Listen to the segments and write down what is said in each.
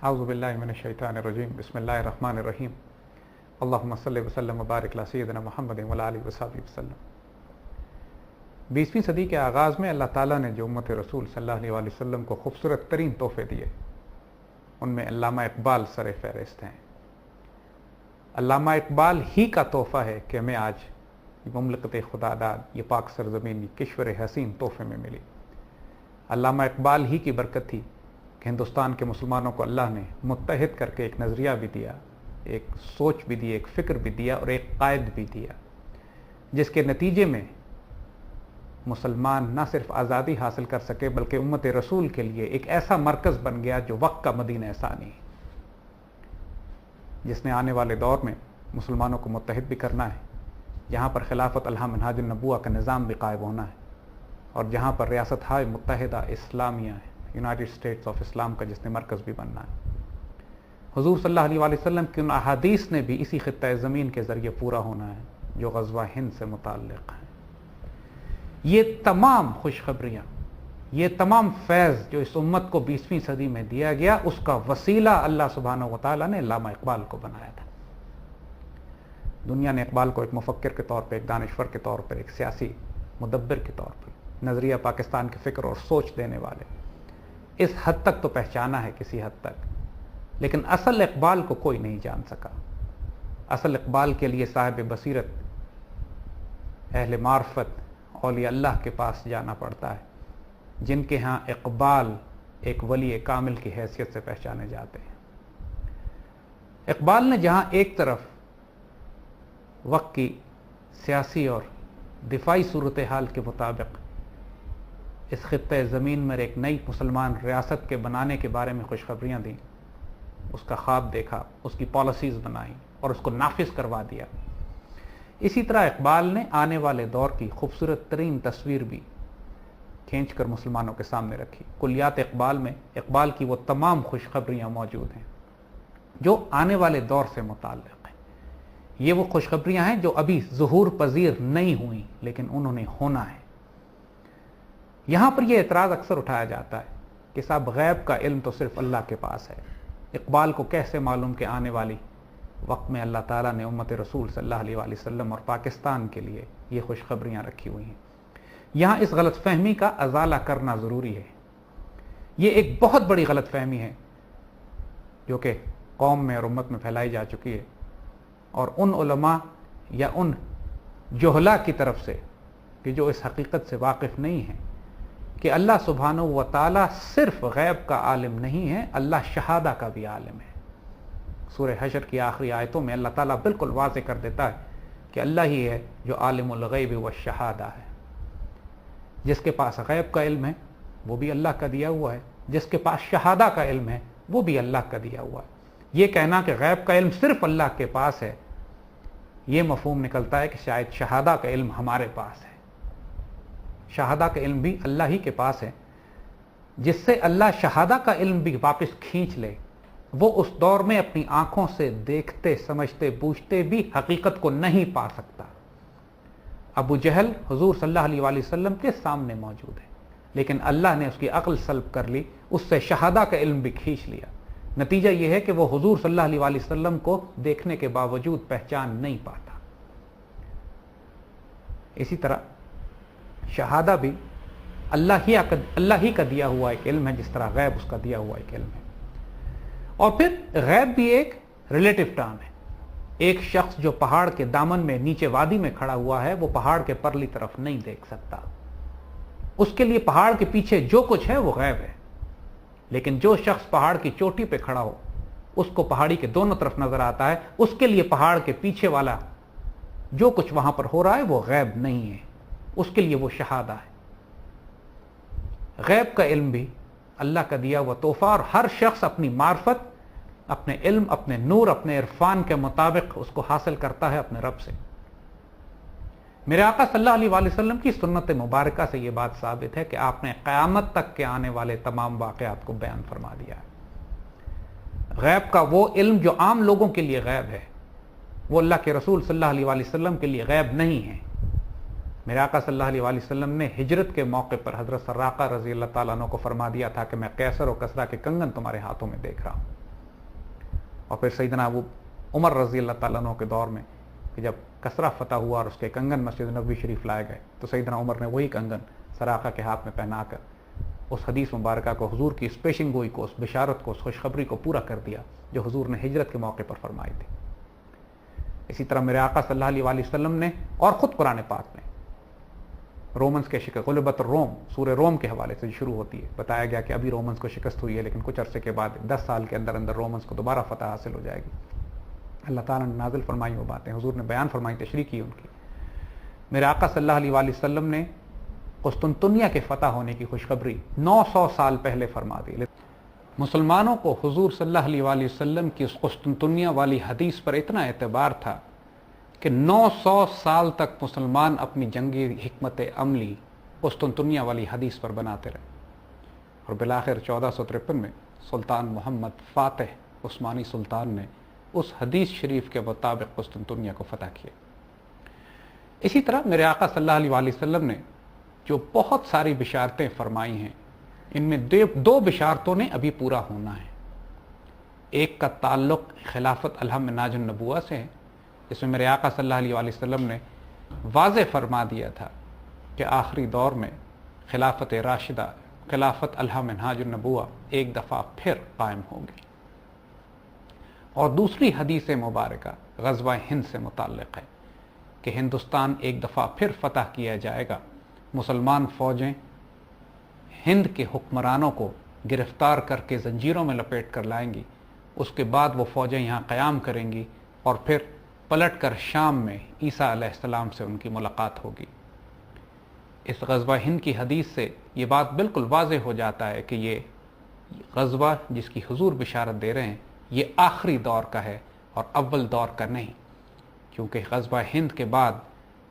اعوذ باللہ من الشیطان الرجیم بسم اللہ الرحمن الرحیم اللہم صلی وسلم وبارک علی سیدنا محمد وعلی آلہ وصحبہ وسلم۔ 20ویں صدی کے آغاز میں اللہ تعالیٰ نے جو امت رسول صلی اللہ علیہ وسلم کو خوبصورت ترین تحفے دیے، ان میں علامہ اقبال سر فہرست ہیں۔ علامہ اقبال ہی کا تحفہ ہے کہ ہمیں آج یہ مملکت خدا داد، یہ پاک سرزمین، یہ کشور حسین تحفے میں ملی۔ علامہ اقبال ہی کی برکت تھی کہ ہندوستان کے مسلمانوں کو اللہ نے متحد کر کے ایک نظریہ بھی دیا، ایک سوچ بھی دی، ایک فکر بھی دیا اور ایک قائد بھی دیا، جس کے نتیجے میں مسلمان نہ صرف آزادی حاصل کر سکے بلکہ امت رسول کے لیے ایک ایسا مرکز بن گیا جو وقت کا مدینہ ثانی، جس نے آنے والے دور میں مسلمانوں کو متحد بھی کرنا ہے، جہاں پر خلافت الہا منہاج النبوہ کا نظام بھی قائم ہونا ہے، اور جہاں پر ریاست ہائے متحدہ اسلامیہ ہے، یونائٹڈ اسٹیٹس آف اسلام کا جس نے مرکز بھی بننا ہے۔ حضور صلی اللہ علیہ وسلم کی ان احادیث نے بھی اسی خطہ زمین کے ذریعے پورا ہونا ہے جو غزوہ ہند سے متعلق ہیں۔ یہ تمام خوشخبریاں، یہ تمام فیض جو اس امت کو 20ویں صدی میں دیا گیا، اس کا وسیلہ اللہ سبحانہ و تعالیٰ نے علامہ اقبال کو بنایا تھا۔ دنیا نے اقبال کو ایک مفکر کے طور پہ، ایک دانشور کے طور پر، ایک سیاسی مدبر کے طور پر، نظریہ پاکستان کے فکر اور سوچ دینے والے، اس حد تک تو پہچانا ہے کسی حد تک، لیکن اصل اقبال کو کوئی نہیں جان سکا۔ اصل اقبال کے لیے صاحب بصیرت، اہل معرفت، اولیاء اللہ کے پاس جانا پڑتا ہے، جن کے ہاں اقبال ایک ولی کامل کی حیثیت سے پہچانے جاتے ہیں۔ اقبال نے جہاں ایک طرف وقت کی سیاسی اور دفاعی صورتحال کے مطابق اس خطہ زمین میں ایک نئی مسلمان ریاست کے بنانے کے بارے میں خوشخبریاں دیں، اس کا خواب دیکھا، اس کی پالیسیز بنائیں اور اس کو نافذ کروا دیا، اسی طرح اقبال نے آنے والے دور کی خوبصورت ترین تصویر بھی کھینچ کر مسلمانوں کے سامنے رکھی۔ کلیات اقبال میں اقبال کی وہ تمام خوشخبریاں موجود ہیں جو آنے والے دور سے متعلق ہیں۔ یہ وہ خوشخبریاں ہیں جو ابھی ظہور پذیر نہیں ہوئیں لیکن انہوں نے ہونا ہے۔ یہاں پر یہ اعتراض اکثر اٹھایا جاتا ہے کہ صاحب غیب کا علم تو صرف اللہ کے پاس ہے، اقبال کو کیسے معلوم کہ آنے والی وقت میں اللہ تعالیٰ نے امت رسول صلی اللہ علیہ وسلم اور پاکستان کے لیے یہ خوشخبریاں رکھی ہوئی ہیں۔ یہاں اس غلط فہمی کا ازالہ کرنا ضروری ہے۔ یہ ایک بہت بڑی غلط فہمی ہے جو کہ قوم میں اور امت میں پھیلائی جا چکی ہے، اور ان علماء یا ان جہلا کی طرف سے کہ جو اس حقیقت سے واقف نہیں ہیں کہ اللہ سبحانہ و تعالیٰ صرف غیب کا عالم نہیں ہے، اللہ شہادہ کا بھی عالم ہے۔ سورہ حشر کی آخری آیتوں میں اللہ تعالیٰ بالکل واضح کر دیتا ہے کہ اللہ ہی ہے جو عالم الغیب والشہادہ ہے۔ جس کے پاس غیب کا علم ہے وہ بھی اللہ کا دیا ہوا ہے، جس کے پاس شہادہ کا علم ہے وہ بھی اللہ کا دیا ہوا ہے۔ یہ کہنا کہ غیب کا علم صرف اللہ کے پاس ہے، یہ مفہوم نکلتا ہے کہ شاید شہادہ کا علم ہمارے پاس ہے۔ شہادہ کا علم بھی اللہ ہی کے پاس ہے، جس سے اللہ شہادہ کا علم بھی واپس کھینچ لے، وہ اس دور میں اپنی آنکھوں سے دیکھتے سمجھتے بوجھتے بھی حقیقت کو نہیں پا سکتا۔ ابو جہل حضور صلی اللہ علیہ وسلم کے سامنے موجود ہے، لیکن اللہ نے اس کی عقل سلب کر لی، اس سے شہادہ کا علم بھی کھینچ لیا۔ نتیجہ یہ ہے کہ وہ حضور صلی اللہ علیہ وسلم کو دیکھنے کے باوجود پہچان نہیں پاتا۔ اسی طرح شہادہ بھی اللہ ہی کا دیا ہوا ایک علم ہے، جس طرح غیب اس کا دیا ہوا ایک علم ہے۔ اور پھر غیب بھی ایک ریلیٹو ٹرم ہے۔ ایک شخص جو پہاڑ کے دامن میں نیچے وادی میں کھڑا ہوا ہے، وہ پہاڑ کے پرلی طرف نہیں دیکھ سکتا، اس کے لیے پہاڑ کے پیچھے جو کچھ ہے وہ غیب ہے۔ لیکن جو شخص پہاڑ کی چوٹی پہ کھڑا ہو، اس کو پہاڑی کے دونوں طرف نظر آتا ہے، اس کے لیے پہاڑ کے پیچھے والا جو کچھ وہاں پر ہو رہا ہے وہ غیب نہیں ہے، اس کے لیے وہ شہادہ ہے۔ غیب کا علم بھی اللہ کا دیا ہوا تحفہ، اور ہر شخص اپنی معرفت، اپنے علم، اپنے نور، اپنے عرفان کے مطابق اس کو حاصل کرتا ہے اپنے رب سے۔ میرے آقا صلی اللہ علیہ وسلم کی سنت مبارکہ سے یہ بات ثابت ہے کہ آپ نے قیامت تک کے آنے والے تمام واقعات کو بیان فرما دیا ہے۔ غیب کا وہ علم جو عام لوگوں کے لیے غیب ہے، وہ اللہ کے رسول صلی اللہ علیہ وسلم کے لیے غیب نہیں ہے۔ میرے آقا صلی اللہ علیہ وسلم نے ہجرت کے موقع پر حضرت سراقہ رضی اللہ تعالیٰ عنہ کو فرما دیا تھا کہ میں قیصر و کسریٰ کے کنگن تمہارے ہاتھوں میں دیکھ رہا ہوں۔ اور پھر سیدنا ابو عمر رضی اللہ تعالیٰ عنہ کے دور میں کہ جب کسرا فتح ہوا اور اس کے کنگن مسجد نبوی شریف لائے گئے تو سیدنا عمر نے وہی کنگن سراقہ کے ہاتھ میں پہنا کر اس حدیث مبارکہ کو، حضور کی اس پیشن گوئی کو، اس بشارت کو، اس خوشخبری کو پورا کر دیا جو حضور نے ہجرت کے موقع پر فرمائی تھی۔ اسی طرح میرے آقا صلی اللہ علیہ وآلہ وسلم نے اور خود قرآن پاک میں رومنز کے شکست، غلبت الروم، سورہ روم کے حوالے سے شروع ہوتی ہے، بتایا گیا کہ ابھی رومنز کو شکست ہوئی ہے لیکن کچھ عرصے کے بعد 10 سال کے اندر اندر رومنز کو دوبارہ فتح حاصل ہو جائے گی۔ اللہ تعالیٰ نے نازل فرمائی وہ باتیں، حضور نے بیان فرمائی، تشریح کی ان کی۔ میرے آقا صلی اللہ علیہ وآلہ وسلم نے قسطنطنیہ کے فتح ہونے کی خوشخبری 900 سال پہلے فرما دی۔ مسلمانوں کو حضور صلی اللہ علیہ وآلہ وسلم کی اس قسطنطنیہ والی حدیث پر اتنا اعتبار تھا کہ 900 سال تک مسلمان اپنی جنگی حکمت عملی قسطنطنیہ والی حدیث پر بناتے رہے، اور بالآخر 1453 میں سلطان محمد فاتح عثمانی سلطان نے اس حدیث شریف کے مطابق قسطنطنیہ کو فتح کیا۔ اسی طرح میرے آقا صلی اللہ علیہ وآلہ وسلم نے جو بہت ساری بشارتیں فرمائی ہیں، ان میں دو بشارتوں نے ابھی پورا ہونا ہے۔ ایک کا تعلق خلافت الحمناج النبوہ سے ہے، جس میں میرے آقا صلی اللہ علیہ وآلہ وسلم نے واضح فرما دیا تھا کہ آخری دور میں خلافت راشدہ، خلافت الحمناج النبوہ ایک دفعہ پھر قائم ہوگی۔ اور دوسری حدیث مبارکہ غزوہ ہند سے متعلق ہے کہ ہندوستان ایک دفعہ پھر فتح کیا جائے گا، مسلمان فوجیں ہند کے حکمرانوں کو گرفتار کر کے زنجیروں میں لپیٹ کر لائیں گی، اس کے بعد وہ فوجیں یہاں قیام کریں گی اور پھر پلٹ کر شام میں عیسیٰ علیہ السلام سے ان کی ملاقات ہوگی۔ اس غزوہ ہند کی حدیث سے یہ بات بالکل واضح ہو جاتا ہے کہ یہ غزوہ جس کی حضور بشارت دے رہے ہیں یہ آخری دور کا ہے اور اول دور کا نہیں، کیونکہ غزوہ ہند کے بعد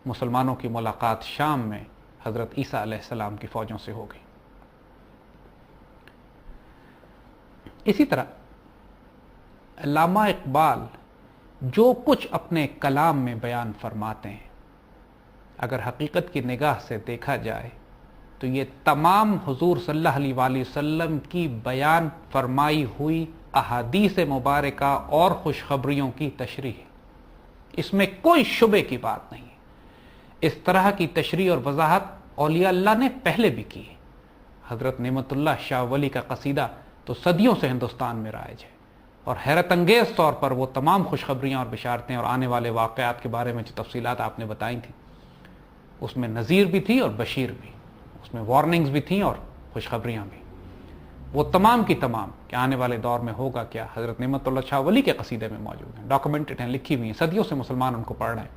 مسلمانوں کی ملاقات شام میں حضرت عیسیٰ علیہ السلام کی فوجوں سے ہوگی۔ اسی طرح علامہ اقبال جو کچھ اپنے کلام میں بیان فرماتے ہیں، اگر حقیقت کی نگاہ سے دیکھا جائے تو یہ تمام حضور صلی اللہ علیہ وآلہ وسلم کی بیان فرمائی ہوئی احادیث مبارکہ اور خوشخبریوں کی تشریح ہے، اس میں کوئی شبے کی بات نہیں ہے۔ اس طرح کی تشریح اور وضاحت اولیاء اللہ نے پہلے بھی کی ہے۔ حضرت نعمت اللہ شاہ ولی کا قصیدہ تو صدیوں سے ہندوستان میں رائج ہے، اور حیرت انگیز طور پر وہ تمام خوشخبریاں اور بشارتیں اور آنے والے واقعات کے بارے میں جو تفصیلات آپ نے بتائی تھیں، اس میں نذیر بھی تھی اور بشیر بھی، اس میں وارننگز بھی تھیں اور خوشخبریاں بھی، وہ تمام کی تمام کہ آنے والے دور میں ہوگا کیا، حضرت نعمت اللہ شاہ ولی کے قصیدے میں موجود ہیں، ڈاکومنٹڈ ہیں، لکھی ہوئی ہیں، صدیوں سے مسلمان ان کو پڑھ رہے ہیں۔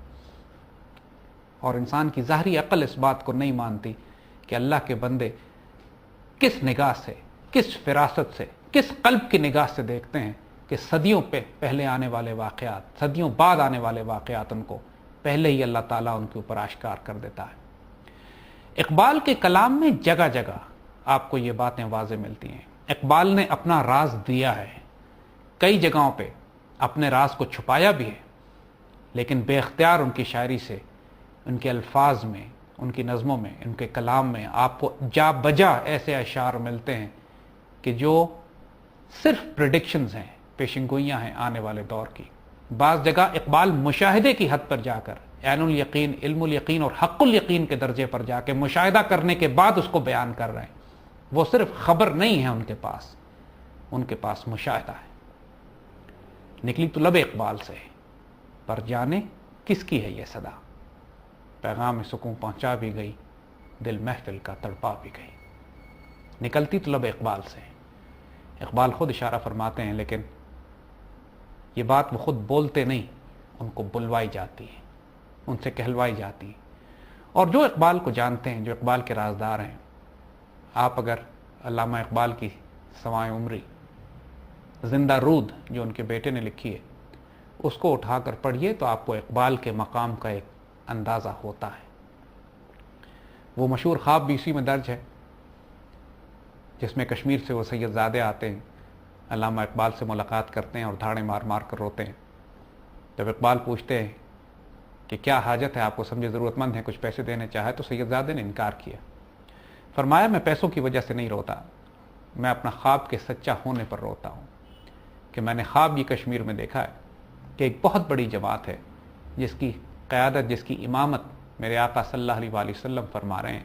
اور انسان کی ظاہری عقل اس بات کو نہیں مانتی کہ اللہ کے بندے کس نگاہ سے، کس فراست سے، کس قلب کی نگاہ سے دیکھتے ہیں کہ صدیوں پہ پہلے آنے والے واقعات، صدیوں بعد آنے والے واقعات ان کو پہلے ہی اللہ تعالیٰ ان کے اوپر آشکار کر دیتا ہے۔ اقبال کے کلام میں جگہ جگہ آپ کو یہ باتیں واضح ملتی ہیں۔ اقبال نے اپنا راز دیا ہے، کئی جگہوں پہ اپنے راز کو چھپایا بھی ہے، لیکن بے اختیار ان کی شاعری سے، ان کے الفاظ میں، ان کی نظموں میں، ان کے کلام میں آپ کو جا بجا ایسے اشعار ملتے ہیں کہ جو صرف پریڈکشنز ہیں، پیشن گوئیاں ہیں آنے والے دور کی۔ بعض جگہ اقبال مشاہدے کی حد پر جا کر، عین الیقین، علم الیقین اور حق الیقین کے درجے پر جا کے مشاہدہ کرنے کے بعد اس کو بیان کر رہے ہیں۔ وہ صرف خبر نہیں ہے ان کے پاس مشاہدہ ہے۔ نکلی تو لب اقبال سے، پر جانے کس کی ہے یہ صدا، پیغام سکون پہنچا بھی گئی، دل محفل کا تڑپا بھی گئی۔ نکلتی تو لب اقبال سے، اقبال خود اشارہ فرماتے ہیں، لیکن یہ بات وہ خود بولتے نہیں، ان کو بلوائی جاتی ہے، ان سے کہلوائی جاتی ہے۔ اور جو اقبال کو جانتے ہیں، جو اقبال کے رازدار ہیں، آپ اگر علامہ اقبال کی سوائے عمری زندہ رود جو ان کے بیٹے نے لکھی ہے اس کو اٹھا کر پڑھیے تو آپ کو اقبال کے مقام کا ایک اندازہ ہوتا ہے۔ وہ مشہور خواب بھی اسی میں درج ہے، جس میں کشمیر سے وہ سید زادے آتے ہیں، علامہ اقبال سے ملاقات کرتے ہیں اور دھاڑے مار مار کر روتے ہیں۔ جب اقبال پوچھتے ہیں کہ کیا حاجت ہے، آپ کو سمجھے ضرورت مند ہے، کچھ پیسے دینے چاہے، تو سید زادے نے انکار کیا، فرمایا میں پیسوں کی وجہ سے نہیں روتا، میں اپنا خواب کے سچا ہونے پر روتا ہوں۔ کہ میں نے خواب یہ کشمیر میں دیکھا ہے کہ ایک بہت بڑی جماعت ہے جس کی قیادت، جس کی امامت میرے آقا صلی اللہ علیہ وآلہ وسلم فرما رہے ہیں،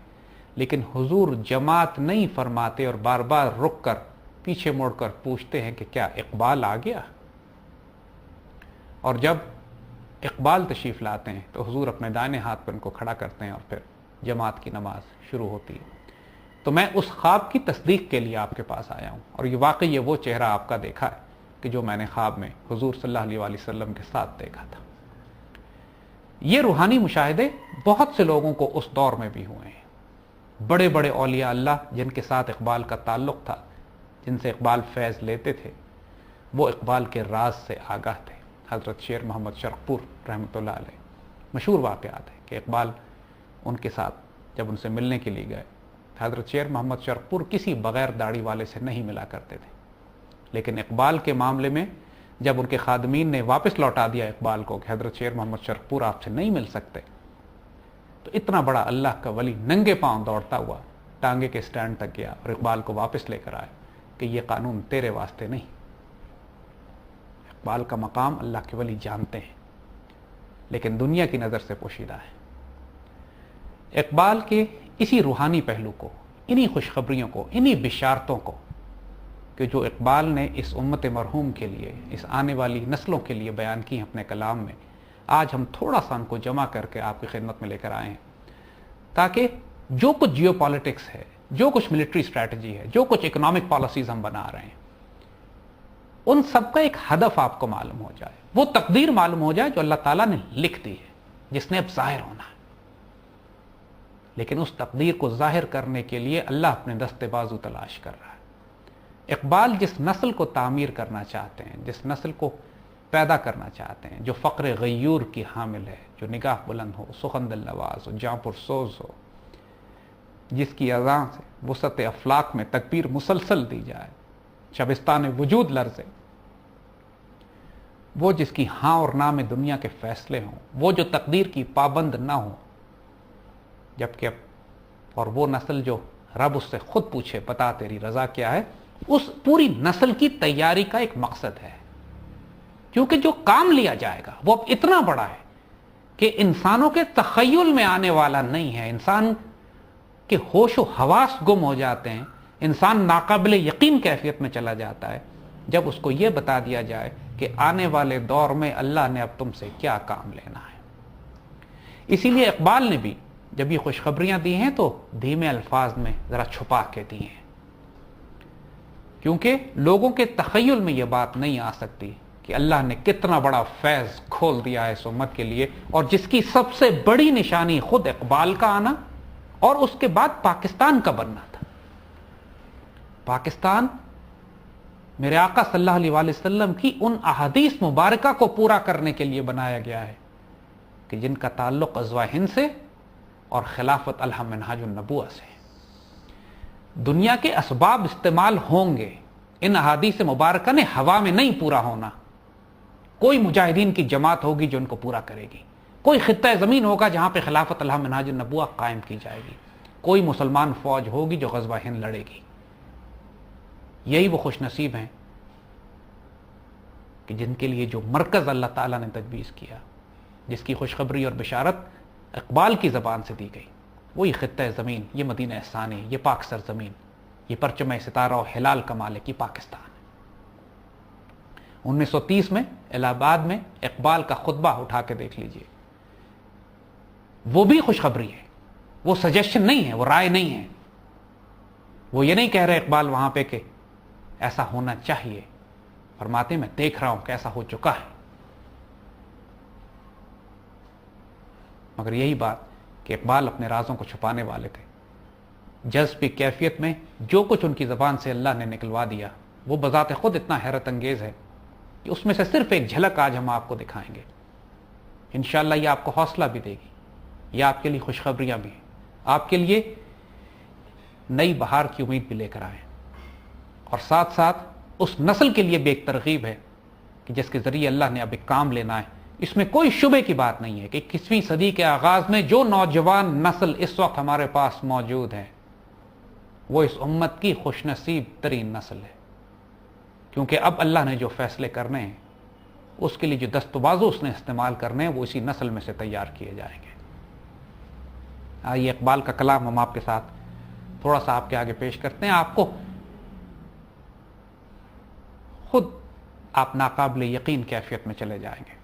لیکن حضور جماعت نہیں فرماتے اور بار بار رک کر پیچھے مڑ کر پوچھتے ہیں کہ کیا اقبال آ گیا؟ اور جب اقبال تشریف لاتے ہیں تو حضور اپنے دائیں ہاتھ پر ان کو کھڑا کرتے ہیں اور پھر جماعت کی نماز شروع ہوتی ہے۔ تو میں اس خواب کی تصدیق کے لیے آپ کے پاس آیا ہوں، اور یہ واقعی یہ وہ چہرہ آپ کا دیکھا ہے کہ جو میں نے خواب میں حضور صلی اللہ علیہ وآلہ وسلم کے ساتھ دیکھا تھا۔ یہ روحانی مشاہدے بہت سے لوگوں کو اس دور میں بھی ہوئے ہیں۔ بڑے بڑے اولیاء اللہ جن کے ساتھ اقبال کا تعلق تھا، جن سے اقبال فیض لیتے تھے، وہ اقبال کے راز سے آگاہ تھے۔ حضرت شیر محمد شرقپور رحمۃ اللہ علیہ، مشہور واقعات ہے کہ اقبال ان کے ساتھ جب ان سے ملنے کے لیے گئے، حضرت شیر محمد شرقپور کسی بغیر داڑھی والے سے نہیں ملا کرتے تھے، لیکن اقبال کے معاملے میں جب ان کے خادمین نے واپس لوٹا دیا اقبال کو کہ حضرت شیر محمد شرقپور آپ سے نہیں مل سکتے، تو اتنا بڑا اللہ کا ولی ننگے پاؤں دوڑتا ہوا ٹانگے کے سٹینڈ تک گیا اور اقبال کو واپس لے کر آیا کہ یہ قانون تیرے واسطے نہیں۔ اقبال کا مقام اللہ کے ولی جانتے ہیں، لیکن دنیا کی نظر سے پوشیدہ ہے۔ اقبال کے اسی روحانی پہلو کو، انہی خوشخبریوں کو، انہی بشارتوں کو کہ جو اقبال نے اس امت مرحوم کے لیے، اس آنے والی نسلوں کے لیے بیان کی اپنے کلام میں، آج ہم تھوڑا سا ان کو جمع کر کے آپ کی خدمت میں لے کر آئے ہیں، تاکہ جو کچھ جیو پالیٹکس ہے، جو کچھ ملٹری اسٹریٹجی ہے، جو کچھ اکنامک پالیسیز ہم بنا رہے ہیں، ان سب کا ایک ہدف آپ کو معلوم ہو جائے، وہ تقدیر معلوم ہو جائے جو اللہ تعالیٰ نے لکھ دی ہے، جس نے اب ظاہر ہونا ہے۔ لیکن اس تقدیر کو ظاہر کرنے کے لیے اللہ اپنے دستے بازو تلاش کر رہا ہے۔ اقبال جس نسل کو تعمیر کرنا چاہتے ہیں، جس نسل کو پیدا کرنا چاہتے ہیں، جو فقر غیور کی حامل ہے، جو نگاہ بلند ہو، سخن دل نواز ہو، جاں پرسوز ہو، جس کی اذان سے وسط افلاک میں تکبیر مسلسل دی جائے، شبستان وجود لرزے، وہ جس کی ہاں اور نہ میں دنیا کے فیصلے ہوں، وہ جو تقدیر کی پابند نہ ہو، جبکہ اور وہ نسل جو رب اس سے خود پوچھے بتا تیری رضا کیا ہے، اس پوری نسل کی تیاری کا ایک مقصد ہے، کیونکہ جو کام لیا جائے گا وہ اب اتنا بڑا ہے کہ انسانوں کے تخیل میں آنے والا نہیں ہے، انسان کے ہوش و حواس گم ہو جاتے ہیں، انسان ناقابل یقین کیفیت میں چلا جاتا ہے جب اس کو یہ بتا دیا جائے کہ آنے والے دور میں اللہ نے اب تم سے کیا کام لینا ہے۔ اسی لیے اقبال نے بھی جب یہ خوشخبریاں دی ہیں تو دھیمے الفاظ میں ذرا چھپا کے دی ہیں، کیونکہ لوگوں کے تخیل میں یہ بات نہیں آ سکتی کہ اللہ نے کتنا بڑا فیض کھول دیا ہے اس امت کے لیے، اور جس کی سب سے بڑی نشانی خود اقبال کا آنا اور اس کے بعد پاکستان کا بننا تھا۔ پاکستان میرے آقا صلی اللہ علیہ وآلہ وسلم کی ان احادیث مبارکہ کو پورا کرنے کے لیے بنایا گیا ہے کہ جن کا تعلق غزوہ ہند سے اور خلافت الحم منہاج النبوہ سے۔ دنیا کے اسباب استعمال ہوں گے، ان احادیث مبارکہ نے ہوا میں نہیں پورا ہونا۔ کوئی مجاہدین کی جماعت ہوگی جو ان کو پورا کرے گی، کوئی خطہ زمین ہوگا جہاں پہ خلافت الحم منہاج النبوہ قائم کی جائے گی، کوئی مسلمان فوج ہوگی جو غزوہ ہند لڑے گی۔ یہی وہ خوش نصیب ہیں کہ جن کے لیے جو مرکز اللہ تعالیٰ نے تجویز کیا، جس کی خوشخبری اور بشارت اقبال کی زبان سے دی گئی، وہی خطہ زمین، یہ مدینہ ثانی، یہ پاک سرزمین، یہ پرچم ستارہ و ہلال کا مالک پاکستان۔ 1930 میں الہ آباد میں اقبال کا خطبہ اٹھا کے دیکھ لیجئے، وہ بھی خوشخبری ہے، وہ سجیشن نہیں ہے، وہ رائے نہیں ہے۔ وہ یہ نہیں کہہ رہے اقبال وہاں پہ کہ ایسا ہونا چاہیے، فرماتے میں دیکھ رہا ہوں کہ ایسا ہو چکا ہے۔ مگر یہی بات کہ اقبال اپنے رازوں کو چھپانے والے تھے، جذب کی کیفیت میں جو کچھ ان کی زبان سے اللہ نے نکلوا دیا وہ بذات خود اتنا حیرت انگیز ہے کہ اس میں سے صرف ایک جھلک آج ہم آپ کو دکھائیں گے۔ انشاءاللہ یہ آپ کو حوصلہ بھی دے گی، یہ آپ کے لیے خوشخبریاں بھی ہیں، آپ کے لیے نئی بہار کی امید بھی لے کر آئیں، اور ساتھ ساتھ اس نسل کے لیے بھی ایک ترغیب ہے کہ جس کے ذریعے اللہ نے اب ایک کام لینا ہے۔ اس میں کوئی شبے کی بات نہیں ہے کہ 21ویں صدی کے آغاز میں جو نوجوان نسل اس وقت ہمارے پاس موجود ہے وہ اس امت کی خوش نصیب ترین نسل ہے، کیونکہ اب اللہ نے جو فیصلے کرنے ہیں اس کے لیے جو دست و بازو اس نے استعمال کرنے ہیں وہ اسی نسل میں سے تیار کیے جائیں گے. آئیے اقبال کا کلام ہم آپ کے ساتھ تھوڑا سا آپ کے آگے پیش کرتے ہیں. آپ کو خود آپ ناقابل یقین کیفیت میں چلے جائیں گے.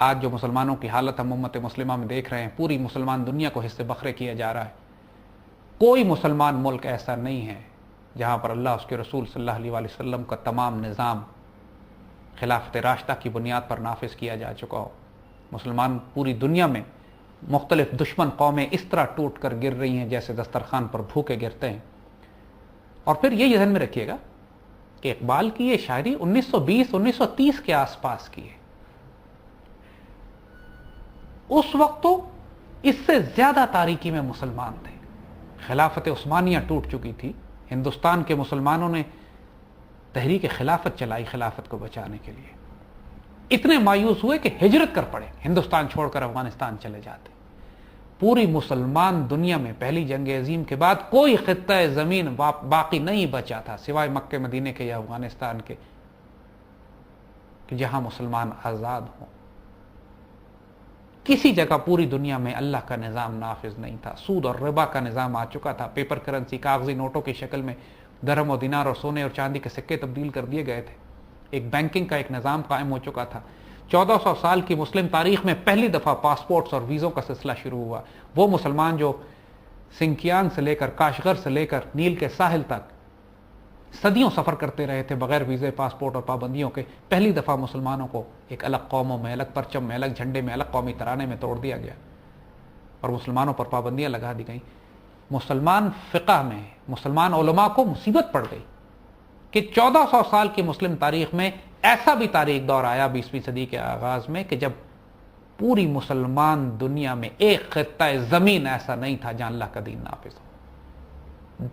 آج جو مسلمانوں کی حالت ہم امت مسلمہ میں دیکھ رہے ہیں، پوری مسلمان دنیا کو حصے بکھرے کیا جا رہا ہے. کوئی مسلمان ملک ایسا نہیں ہے جہاں پر اللہ اس کے رسول صلی اللہ علیہ وآلہ وسلم کا تمام نظام خلافت راشدہ کی بنیاد پر نافذ کیا جا چکا ہو. مسلمان پوری دنیا میں مختلف دشمن قومیں اس طرح ٹوٹ کر گر رہی ہیں جیسے دسترخوان پر بھوکے گرتے ہیں. اور پھر یہ ذہن میں رکھیے گا کہ اقبال کی یہ شاعری 1920-1930 کے آس پاس کی ہے. اس وقت تو اس سے زیادہ تاریکی میں مسلمان تھے. خلافت عثمانیہ ٹوٹ چکی تھی. ہندوستان کے مسلمانوں نے تحریک خلافت چلائی خلافت کو بچانے کے لیے. اتنے مایوس ہوئے کہ ہجرت کر پڑے، ہندوستان چھوڑ کر افغانستان چلے جاتے. پوری مسلمان دنیا میں پہلی جنگ عظیم کے بعد کوئی خطہ زمین باقی نہیں بچا تھا سوائے مکہ مدینے کے یا افغانستان کے کہ جہاں مسلمان آزاد ہوں. کسی جگہ پوری دنیا میں اللہ کا نظام نافذ نہیں تھا. سود اور ربا کا نظام آ چکا تھا. پیپر کرنسی، کاغذی نوٹوں کی شکل میں درہم و دینار اور سونے اور چاندی کے سکے تبدیل کر دیے گئے تھے. ایک بینکنگ کا ایک نظام قائم ہو چکا تھا. 1400 سال کی مسلم تاریخ میں پہلی دفعہ پاسپورٹس اور ویزوں کا سلسلہ شروع ہوا. وہ مسلمان جو سنکیان سے لے کر کاشغر سے لے کر نیل کے ساحل تک صدیوں سفر کرتے رہے تھے بغیر ویزے، پاسپورٹ اور پابندیوں کے، پہلی دفعہ مسلمانوں کو ایک الگ قوموں میں، الگ پرچم میں، الگ جھنڈے میں، الگ قومی ترانے میں توڑ دیا گیا اور مسلمانوں پر پابندیاں لگا دی گئیں. مسلمان فقہ میں مسلمان علماء کو مصیبت پڑ گئی کہ 1400 سال کی مسلم تاریخ میں ایسا بھی تاریخ دور آیا 20ویں صدی کے آغاز میں کہ جب پوری مسلمان دنیا میں ایک خطہ زمین ایسا نہیں تھا جہاں اللہ کا دین نافذ ہو.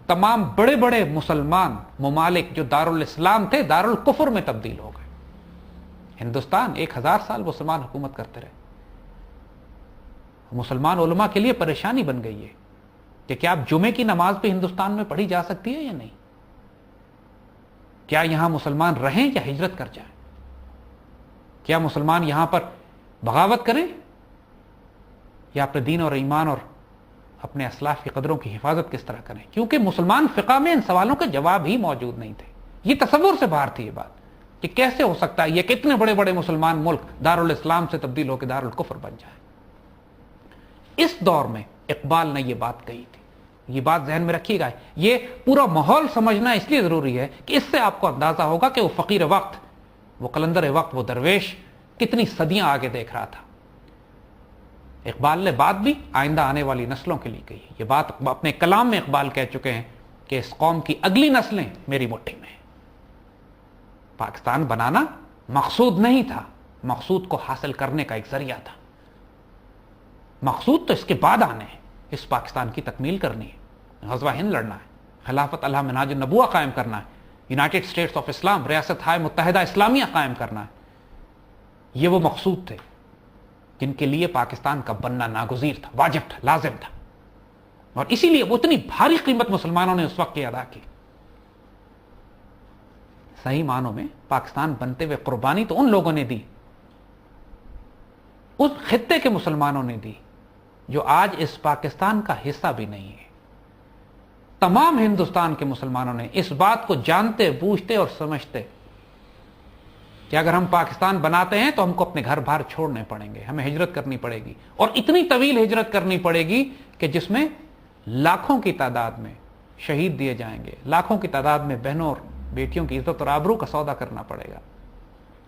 تمام بڑے بڑے مسلمان ممالک جو دارالاسلام تھے دارالکفر میں تبدیل ہو گئے. ہندوستان 1000 سال مسلمان حکومت کرتے رہے. مسلمان علماء کے لیے پریشانی بن گئی ہے کہ کیا اب جمعے کی نماز بھی ہندوستان میں پڑھی جا سکتی ہے یا نہیں؟ کیا یہاں مسلمان رہیں یا ہجرت کر جائیں؟ کیا مسلمان یہاں پر بغاوت کریں یا اپنے دین اور ایمان اور اپنے اسلاف کی قدروں کی حفاظت کس طرح کریں؟ کیونکہ مسلمان فقہ میں ان سوالوں کے جواب ہی موجود نہیں تھے. یہ تصور سے باہر تھی یہ بات کہ کیسے ہو سکتا ہے یہ کہ اتنے بڑے بڑے مسلمان ملک دارالاسلام سے تبدیل ہو کے دارالکفر بن جائے. اس دور میں اقبال نے یہ بات کہی تھی. یہ بات ذہن میں رکھیے گا. یہ پورا ماحول سمجھنا اس لیے ضروری ہے کہ اس سے آپ کو اندازہ ہوگا کہ وہ فقیر وقت، وہ قلندر وقت، وہ درویش کتنی صدیاں آگے دیکھ رہا تھا. اقبال نے بات بھی آئندہ آنے والی نسلوں کے لیے کہی. یہ بات اپنے کلام میں اقبال کہہ چکے ہیں کہ اس قوم کی اگلی نسلیں میری مٹھی میں ہیں. پاکستان بنانا مقصود نہیں تھا، مقصود کو حاصل کرنے کا ایک ذریعہ تھا. مقصود تو اس کے بعد آنے ہیں. اس پاکستان کی تکمیل کرنی ہے، غزوہ ہند لڑنا ہے، خلافت اللہ منہاج النبوہ قائم کرنا ہے، یونائٹڈ اسٹیٹس آف اسلام، ریاست ہائے متحدہ اسلامیہ قائم کرنا ہے. یہ وہ مقصود تھے جن کے لیے پاکستان کا بننا ناگزیر تھا، واجب تھا، لازم تھا. اور اسی لیے وہ اتنی بھاری قیمت مسلمانوں نے اس وقت کی ادا کی. صحیح معنوں میں پاکستان بنتے ہوئے قربانی تو ان لوگوں نے دی، اس خطے کے مسلمانوں نے دی جو آج اس پاکستان کا حصہ بھی نہیں ہے. تمام ہندوستان کے مسلمانوں نے اس بات کو جانتے، بوجھتے اور سمجھتے کہ اگر ہم پاکستان بناتے ہیں تو ہم کو اپنے گھر بار چھوڑنے پڑیں گے، ہمیں ہجرت کرنی پڑے گی، اور اتنی طویل ہجرت کرنی پڑے گی کہ جس میں لاکھوں کی تعداد میں شہید دیے جائیں گے، لاکھوں کی تعداد میں بہنوں اور بیٹیوں کی عزت اور آبرو کا سودا کرنا پڑے گا.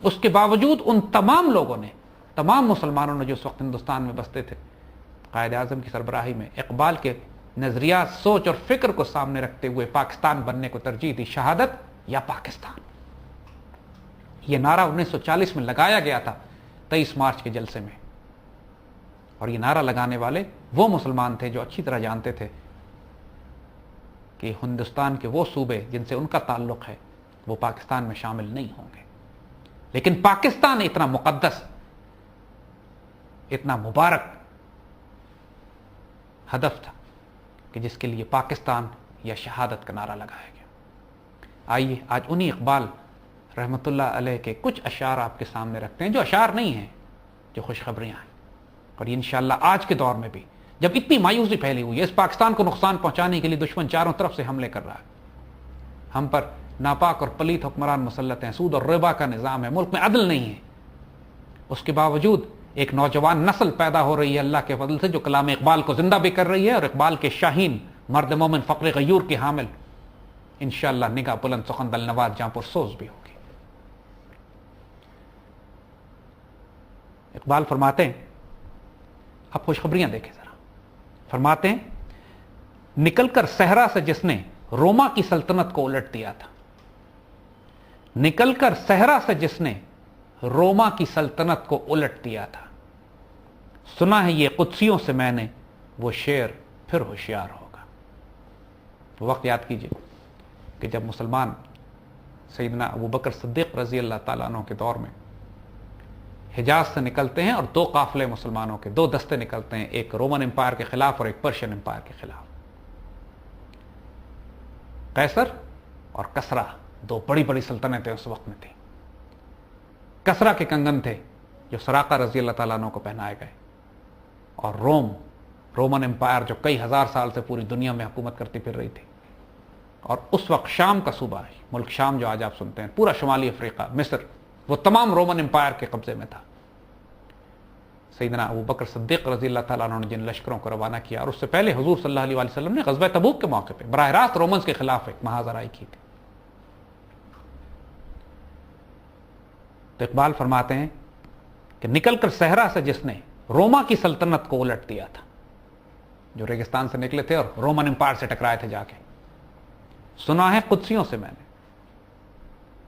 اس کے باوجود ان تمام لوگوں نے، تمام مسلمانوں نے جو اس وقت ہندوستان میں بستے تھے، قائد اعظم کی سربراہی میں اقبال کے نظریات، سوچ اور فکر کو سامنے رکھتے ہوئے پاکستان بننے کو ترجیح دی. شہادت یا پاکستان، یہ نعرہ 1940 میں لگایا گیا تھا 23 مارچ کے جلسے میں. اور یہ نعرہ لگانے والے وہ مسلمان تھے جو اچھی طرح جانتے تھے کہ ہندوستان کے وہ صوبے جن سے ان کا تعلق ہے وہ پاکستان میں شامل نہیں ہوں گے. لیکن پاکستان اتنا مقدس، اتنا مبارک ہدف تھا کہ جس کے لیے پاکستان یا شہادت کا نعرہ لگایا گیا. آئیے آج انہی اقبال رحمۃ اللہ علیہ کے کچھ اشعار آپ کے سامنے رکھتے ہیں، جو اشعار نہیں ہیں، جو خوشخبریاں ہیں. اور یہ انشاءاللہ آج کے دور میں بھی جب اتنی مایوسی پھیلی ہوئی ہے، اس پاکستان کو نقصان پہنچانے کے لیے دشمن چاروں طرف سے حملے کر رہا ہے، ہم پر ناپاک اور پلیت حکمران مسلط ہیں، سود اور ربا کا نظام ہے، ملک میں عدل نہیں ہے، اس کے باوجود ایک نوجوان نسل پیدا ہو رہی ہے اللہ کے فضل سے، جو کلام اقبال کو زندہ بھی کر رہی ہے، اور اقبال کے شاہین مرد مومن فقر غیور کی حامل انشاءاللہ نگاہ بلند سخن دل نواز جہاں پر سوز بھی ہوگی. اقبال فرماتے ہیں، اب خوشخبریاں دیکھیں ذرا، فرماتے ہیں نکل کر صحرا سے جس نے روما کی سلطنت کو الٹ دیا تھا، نکل کر صحرا سے جس نے روما کی سلطنت کو الٹ دیا تھا، سنا ہے یہ قدسیوں سے میں نے وہ شعر پھر ہوشیار ہوگا. وقت یاد کیجئے کہ جب مسلمان سیدنا ابو بکر صدیق رضی اللہ تعالیٰ عنہ کے دور میں حجاز سے نکلتے ہیں، اور دو قافلے مسلمانوں کے، دو دستے نکلتے ہیں، ایک رومن امپائر کے خلاف اور ایک پرشین امپائر کے خلاف. قیصر اور کسرا دو بڑی بڑی سلطنتیں اس وقت میں تھیں. کسرا کے کنگن تھے جو سراقہ رضی اللہ تعالیٰ عنہ کو پہنائے گئے، اور رومن امپائر جو کئی ہزار سال سے پوری دنیا میں حکومت کرتی پھر رہی تھی. اور اس وقت شام کا صوبہ ہے، ملک شام جو آج آپ سنتے ہیں، پورا شمالی افریقہ، مصر، وہ تمام رومن امپائر کے قبضے میں تھا. سیدنا ابو بکر صدیق رضی اللہ تعالیٰ عنہ نے جن لشکروں کو روانہ کیا، اور اس سے پہلے حضور صلی اللہ علیہ وسلم نے غزوہ تبوک کے موقع پہ براہ راست رومنز کے خلاف ایک محاذرائی کی تھی. تو اقبال فرماتے ہیں کہ نکل کر صحرا سے جس نے روما کی سلطنت کو الٹ دیا تھا، جو ریگستان سے نکلے تھے اور رومن امپائر سے ٹکرائے تھے جا کے، سنا ہے قدسیوں سے میں نے.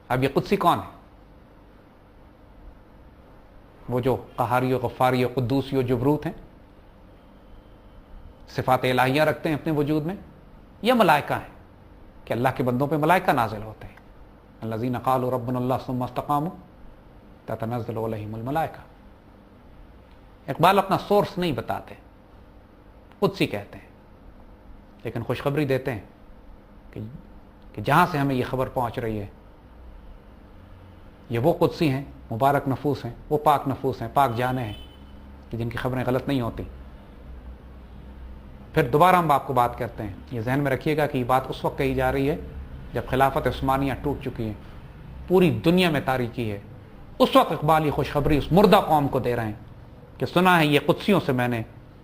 اب یہ قدسی کون ہے؟ وہ جو قہاری و غفاری و قدوسی و جبروت ہیں، صفات الہیہ رکھتے ہیں اپنے وجود میں، یا ملائکہ ہیں کہ اللہ کے بندوں پہ ملائکہ نازل ہوتے ہیں. الذین قالوا ربنا اللہ ثم استقاموا تتنزل علیہم الملائکہ. اقبال اپنا سورس نہیں بتاتے، قدسی کہتے ہیں، لیکن خوشخبری دیتے ہیں کہ جہاں سے ہمیں یہ خبر پہنچ رہی ہے یہ وہ قدسی ہیں، مبارک نفوس ہیں، وہ پاک نفوس ہیں، پاک جانے ہیں کہ جن کی خبریں غلط نہیں ہوتی. پھر دوبارہ ہم آپ کو بات کرتے ہیں، یہ ذہن میں رکھیے گا کہ یہ بات اس وقت کہی جا رہی ہے جب خلافت عثمانیہ ٹوٹ چکی ہے، پوری دنیا میں تاریکی ہے. اس وقت اقبال یہ خوشخبری اس مردہ قوم کو دے رہے ہیں کہ سنا ہے یہ قدسیوں سے میں نے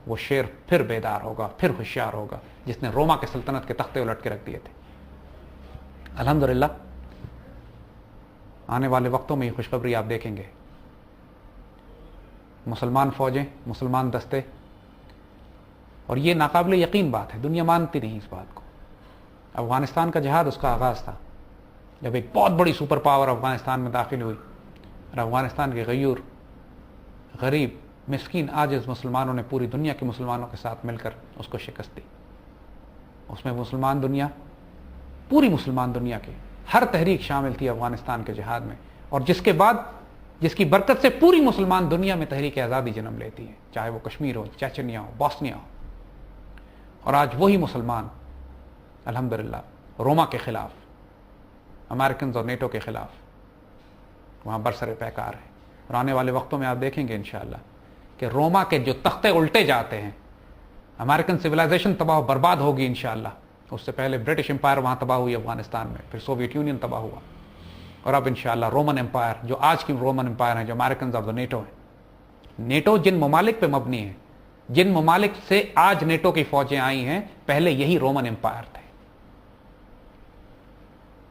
وہ شعر پھر بیدار ہوگا، پھر ہوشیار ہوگا، جس نے روما کے سلطنت کے تختے الٹ کے رکھ دیے تھے. الحمدللہ آنے والے وقتوں میں یہ خوشخبری آپ دیکھیں گے. مسلمان فوجیں، مسلمان دستے، اور یہ ناقابل یقین بات ہے، دنیا مانتی نہیں اس بات کو. افغانستان کا جہاد اس کا آغاز تھا جب ایک بہت بڑی سپر پاور افغانستان میں داخل ہوئی، اور افغانستان کے غیور، غریب، مسکین، عاجز مسلمانوں نے پوری دنیا کے مسلمانوں کے ساتھ مل کر اس کو شکست دی. اس میں مسلمان دنیا، پوری مسلمان دنیا کی ہر تحریک شامل تھی افغانستان کے جہاد میں، اور جس کے بعد جس کی برکت سے پوری مسلمان دنیا میں تحریک آزادی جنم لیتی ہے، چاہے وہ کشمیر ہو، چیچنیا ہو، بوسنیا ہو. اور آج وہی مسلمان الحمدللہ روما کے خلاف، امریکنز اور نیٹو کے خلاف وہاں برسر پیکار ہیں. اور آنے والے وقتوں میں آپ دیکھیں گے انشاءاللہ کہ روما کے جو تختے الٹے جاتے ہیں، امریکن سویلائزیشن تباہ و برباد ہوگی انشاءاللہ. اس سے پہلے برٹش امپائر وہاں تباہ ہوئی افغانستان میں، پھر سوویت یونین تباہ ہوا، اور اب انشاءاللہ رومن امپائر، جو آج کی رومن امپائر ہیں، جو امریکنز آف دا نیٹو ہیں. نیٹو جن ممالک پہ مبنی ہے، جن ممالک سے آج نیٹو کی فوجیں آئی ہیں، پہلے یہی رومن امپائر تھے.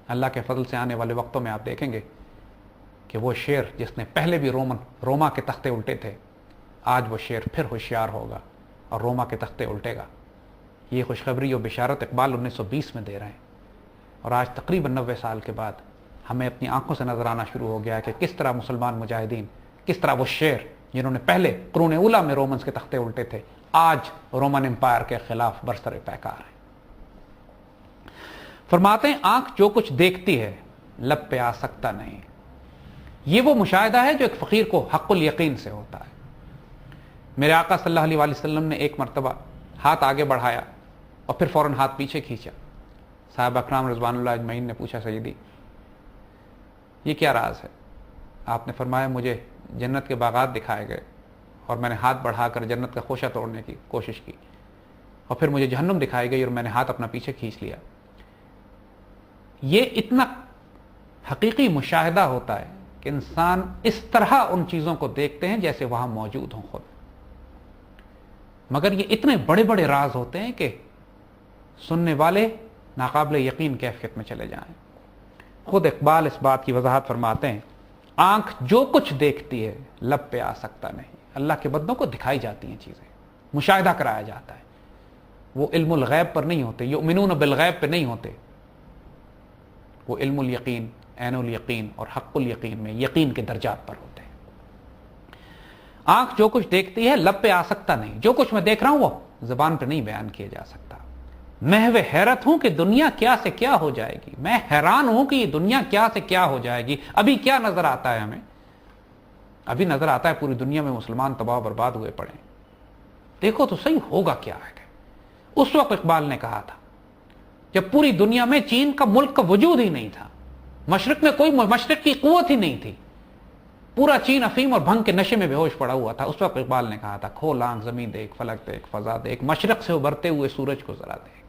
اللہ کے فضل سے آنے والے وقتوں میں آپ دیکھیں گے کہ وہ شعر جس نے پہلے بھی روما کے تختے الٹے تھے، آج وہ شعر پھر ہوشیار ہوگا اور روما کے تختے الٹے گا. یہ خوشخبری و بشارت اقبال 1920 میں دے رہے ہیں، اور آج تقریباً 90 سال کے بعد ہمیں اپنی آنکھوں سے نظر آنا شروع ہو گیا ہے کہ کس طرح مسلمان مجاہدین، کس طرح وہ شعر جنہوں نے پہلے قرون اولیٰ میں رومنز کے تختے الٹے تھے، آج رومن امپائر کے خلاف برسر پیکار ہیں. فرماتے ہیں آنکھ جو کچھ دیکھتی ہے لب پہ آ سکتا نہیں. یہ وہ مشاہدہ ہے جو ایک فقیر کو حق الیقین سے ہوتا ہے. میرے آقا صلی اللہ علیہ وسلم نے ایک مرتبہ ہاتھ آگے بڑھایا اور پھر فوراً ہاتھ پیچھے کھینچا. صحابہ اکرام رضوان اللہ اجمعین نے پوچھا سیدی یہ کیا راز ہے؟ آپ نے فرمایا مجھے جنت کے باغات دکھائے گئے اور میں نے ہاتھ بڑھا کر جنت کا خوشہ توڑنے کی کوشش کی، اور پھر مجھے جہنم دکھائی گئی اور میں نے ہاتھ اپنا پیچھے کھینچ لیا۔ یہ اتنا حقیقی مشاہدہ ہوتا ہے کہ انسان اس طرح ان چیزوں کو دیکھتے ہیں جیسے وہاں موجود ہوں خود، مگر یہ اتنے بڑے بڑے راز ہوتے ہیں کہ سننے والے ناقابل یقین کیفیت میں چلے جائیں۔ خود اقبال اس بات کی وضاحت فرماتے ہیں، آنکھ جو کچھ دیکھتی ہے لب پہ آ سکتا نہیں۔ اللہ کے بندوں کو دکھائی جاتی ہیں چیزیں، مشاہدہ کرایا جاتا ہے، وہ علم الغیب پر نہیں ہوتے، یؤمنون بالغیب پہ نہیں ہوتے، وہ علم الیقین، عین الیقین اور حق الیقین میں یقین کے درجات پر ہوتے ہیں۔ آنکھ جو کچھ دیکھتی ہے لب پہ آ سکتا نہیں، جو کچھ میں دیکھ رہا ہوں وہ زبان پہ نہیں بیان کیا جا سکتا۔ محو حیرت ہوں کہ دنیا کیا سے کیا ہو جائے گی، میں حیران ہوں کہ یہ دنیا کیا سے کیا ہو جائے گی۔ ابھی کیا نظر آتا ہے ہمیں؟ ابھی نظر آتا ہے پوری دنیا میں مسلمان تباہ و برباد ہوئے پڑے ہیں۔ دیکھو تو صحیح ہوگا کیا ہے۔ اس وقت اقبال نے کہا تھا جب پوری دنیا میں چین کا ملک کا وجود ہی نہیں تھا، مشرق میں کوئی مشرق کی قوت ہی نہیں تھی، پورا چین افیم اور بھنگ کے نشے میں بے ہوش پڑا ہوا تھا، اس وقت اقبال نے کہا تھا کھول آنکھ زمین دیکھ، فلک دیکھ، فضا دیکھ، مشرق سے ابھرتے ہوئے سورج کو ذرا دیکھ۔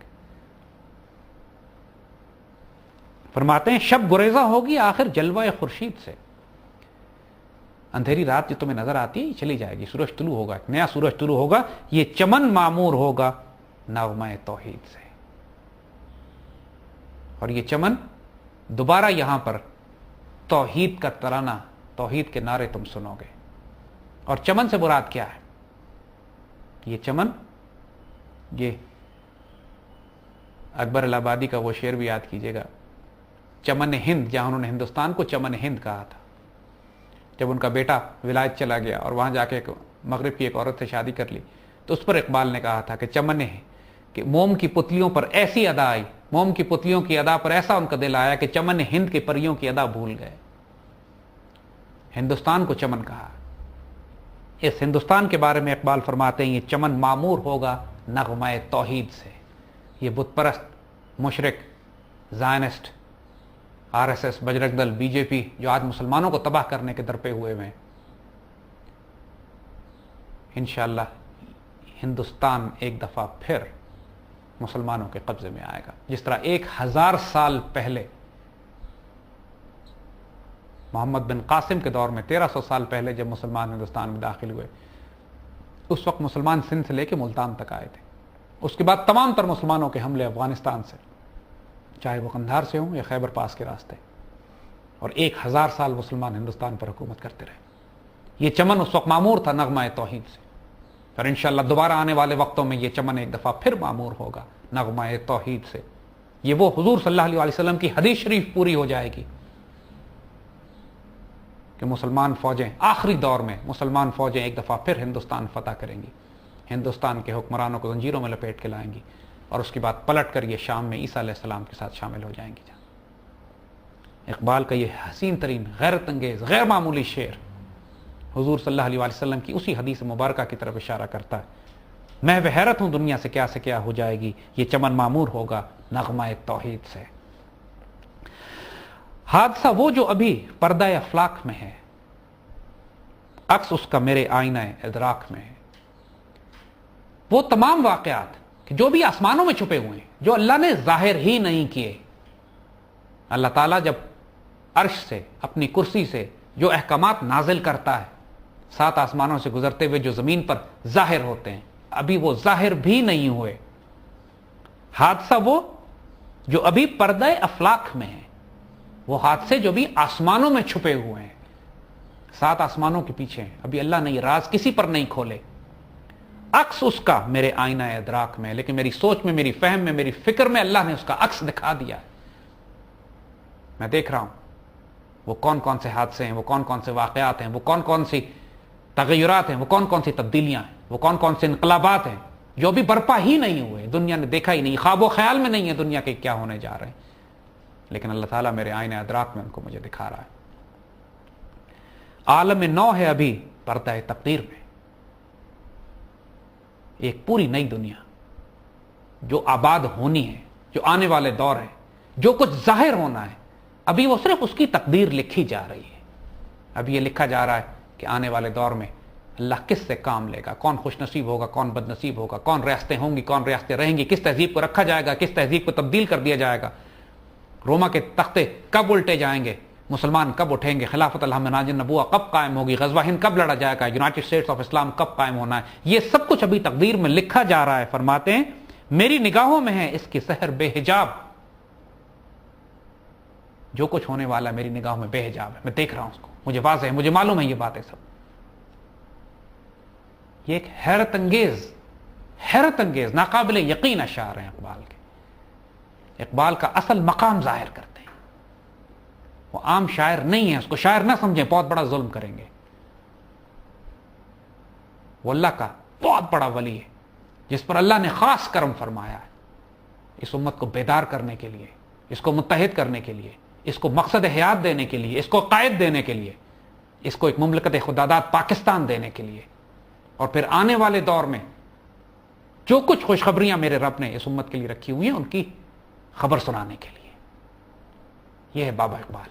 فرماتے ہیں شب گریزہ ہوگی آخر جلوہ خورشید سے، اندھیری رات جو تمہیں نظر آتی ہے یہ چلی جائے گی، سورج طلوع ہوگا، ایک نیا سورج طلوع ہوگا، یہ چمن معمور ہوگا نغمہ توحید سے، اور یہ چمن دوبارہ یہاں پر توحید کا ترانہ، توحید کے نعرے تم سنو گے۔ اور چمن سے مراد کیا ہے؟ یہ چمن، یہ اکبر الہ آبادی کا وہ شعر بھی یاد کیجئے گا، چمن ہند، جہاں انہوں نے ہندوستان کو چمن ہند کہا تھا، جب ان کا بیٹا ولایت چلا گیا اور وہاں جا کے مغرب کی ایک عورت سے شادی کر لی، تو اس پر اقبال نے کہا تھا کہ چمن ہے کہ موم کی پتلیوں پر ایسی ادا آئی، موم کی پتلیوں کی ادا پر ایسا ان کا دل آیا کہ چمن ہند کے پریوں کی ادا بھول گئے۔ ہندوستان کو چمن کہا۔ اس ہندوستان کے بارے میں اقبال فرماتے ہیں یہ چمن معمور ہوگا نغمہ توحید سے۔ یہ بت پرست، مشرک، زائنسٹ، آر ایس ایس، بجرنگ دل، بی جے پی جو آج مسلمانوں کو تباہ کرنے کے درپے ہوئے ہیں، انشاءاللہ ہندوستان ایک دفعہ پھر مسلمانوں کے قبضے میں آئے گا، جس طرح 1000 سال پہلے محمد بن قاسم کے دور میں 1300 سال پہلے جب مسلمان ہندوستان میں داخل ہوئے، اس وقت مسلمان سندھ سے لے کے ملتان تک آئے تھے۔ اس کے بعد تمام تر مسلمانوں کے حملے افغانستان سے، چاہے وہ قندھار سے ہوں یا خیبر پاس کے راستے، اور 1000 سال مسلمان ہندوستان پر حکومت کرتے رہے۔ یہ چمن اس وقت معمور تھا نغمہ توحید سے، اور انشاءاللہ دوبارہ آنے والے وقتوں میں یہ چمن ایک دفعہ پھر معمور ہوگا نغمہ توحید سے۔ یہ وہ حضور صلی اللہ علیہ وسلم کی حدیث شریف پوری ہو جائے گی کہ مسلمان فوجیں آخری دور میں، مسلمان فوجیں ایک دفعہ پھر ہندوستان فتح کریں گی، ہندوستان کے حکمرانوں کو زنجیروں میں لپیٹ کے لائیں گی، اور اس کے بعد پلٹ کر یہ شام میں عیسیٰ علیہ السلام کے ساتھ شامل ہو جائیں گی۔ اقبال کا یہ حسین ترین، غیرت انگیز، غیر معمولی شعر حضور صلی اللہ علیہ وسلم کی اسی حدیث مبارکہ کی طرف اشارہ کرتا ہے۔ میں وہ حیرت ہوں دنیا سے کیا ہو جائے گی، یہ چمن معمور ہوگا نغمہ توحید سے۔ حادثہ وہ جو ابھی پردہ افلاک میں ہے، عکس اس کا میرے آئینہ ادراک میں ہے۔ وہ تمام واقعات کہ جو بھی آسمانوں میں چھپے ہوئے ہیں، جو اللہ نے ظاہر ہی نہیں کیے، اللہ تعالیٰ جب عرش سے، اپنی کرسی سے جو احکامات نازل کرتا ہے، 7 آسمانوں سے گزرتے ہوئے جو زمین پر ظاہر ہوتے ہیں، ابھی وہ ظاہر بھی نہیں ہوئے۔ حادثہ وہ جو ابھی پردہ افلاک میں ہے، وہ حادثے جو بھی آسمانوں میں چھپے ہوئے ہیں، 7 آسمانوں کے پیچھے ہیں، ابھی اللہ نے یہ راز کسی پر نہیں کھولے۔ عکس اس کا میرے آئینہ ادراک میں، لیکن میری سوچ میں، میری فہم میں، میری فکر میں اللہ نے اس کا عکس دکھا دیا ہے۔ میں دیکھ رہا ہوں وہ کون کون سے حادثے ہیں، وہ کون کون سے واقعات ہیں، وہ کون کون سی تغیرات ہیں، وہ کون کون سی تبدیلیاں ہیں، وہ کون کون سے انقلابات ہیں جو بھی برپا ہی نہیں ہوئے، دنیا نے دیکھا ہی نہیں، خواب و خیال میں نہیں ہے دنیا کے کیا ہونے جا رہے ہیں، لیکن اللہ تعالیٰ میرے آئینہ ادراک میں ان کو مجھے دکھا رہا ہے۔ عالم نو ہے ابھی پردہ تقدیر میں، ایک پوری نئی دنیا جو آباد ہونی ہے، جو آنے والے دور ہے، جو کچھ ظاہر ہونا ہے، ابھی وہ صرف اس کی تقدیر لکھی جا رہی ہے. ابھی یہ لکھا جا رہا ہے کہ آنے والے دور میں اللہ کس سے کام لے گا، کون خوش نصیب ہوگا، کون بد نصیب ہوگا، کون ریاستیں ہوں گی، کون ریاستیں رہیں گی، کس تہذیب کو رکھا جائے گا، کس تہذیب کو تبدیل کر دیا جائے گا، روما کے تختے کب الٹے جائیں گے، مسلمان کب اٹھیں گے، خلافت الحمد ناج النبوہ کب قائم ہوگی، غزوہ ہند کب لڑا جائے گا، یونائٹڈ اسٹیٹس آف اسلام کب قائم ہونا ہے، یہ سب کچھ ابھی تقدیر میں لکھا جا رہا ہے. فرماتے ہیں میری نگاہوں میں ہے اس کی سحر بے حجاب. جو کچھ ہونے والا ہے میری نگاہوں میں بے حجاب ہے، میں دیکھ رہا ہوں اس کو، مجھے واضح ہے، مجھے معلوم ہے یہ باتیں سب. یہ ایک حیرت انگیز ناقابل یقین اشعار ہیں اقبال کے. اقبال کا اصل مقام ظاہر کرتے ہیں. وہ عام شاعر نہیں ہے، اس کو شاعر نہ سمجھیں، بہت بڑا ظلم کریں گے. وہ اللہ کا بہت بڑا ولی ہے جس پر اللہ نے خاص کرم فرمایا ہے اس امت کو بیدار کرنے کے لیے، اس کو متحد کرنے کے لیے، اس کو مقصد حیات دینے کے لیے، اس کو قائد دینے کے لیے، اس کو ایک مملکت خداداد پاکستان دینے کے لیے، اور پھر آنے والے دور میں جو کچھ خوشخبریاں میرے رب نے اس امت کے لیے رکھی ہوئی ہیں ان کی خبر سنانے کے لیے. یہ ہے بابا اقبال.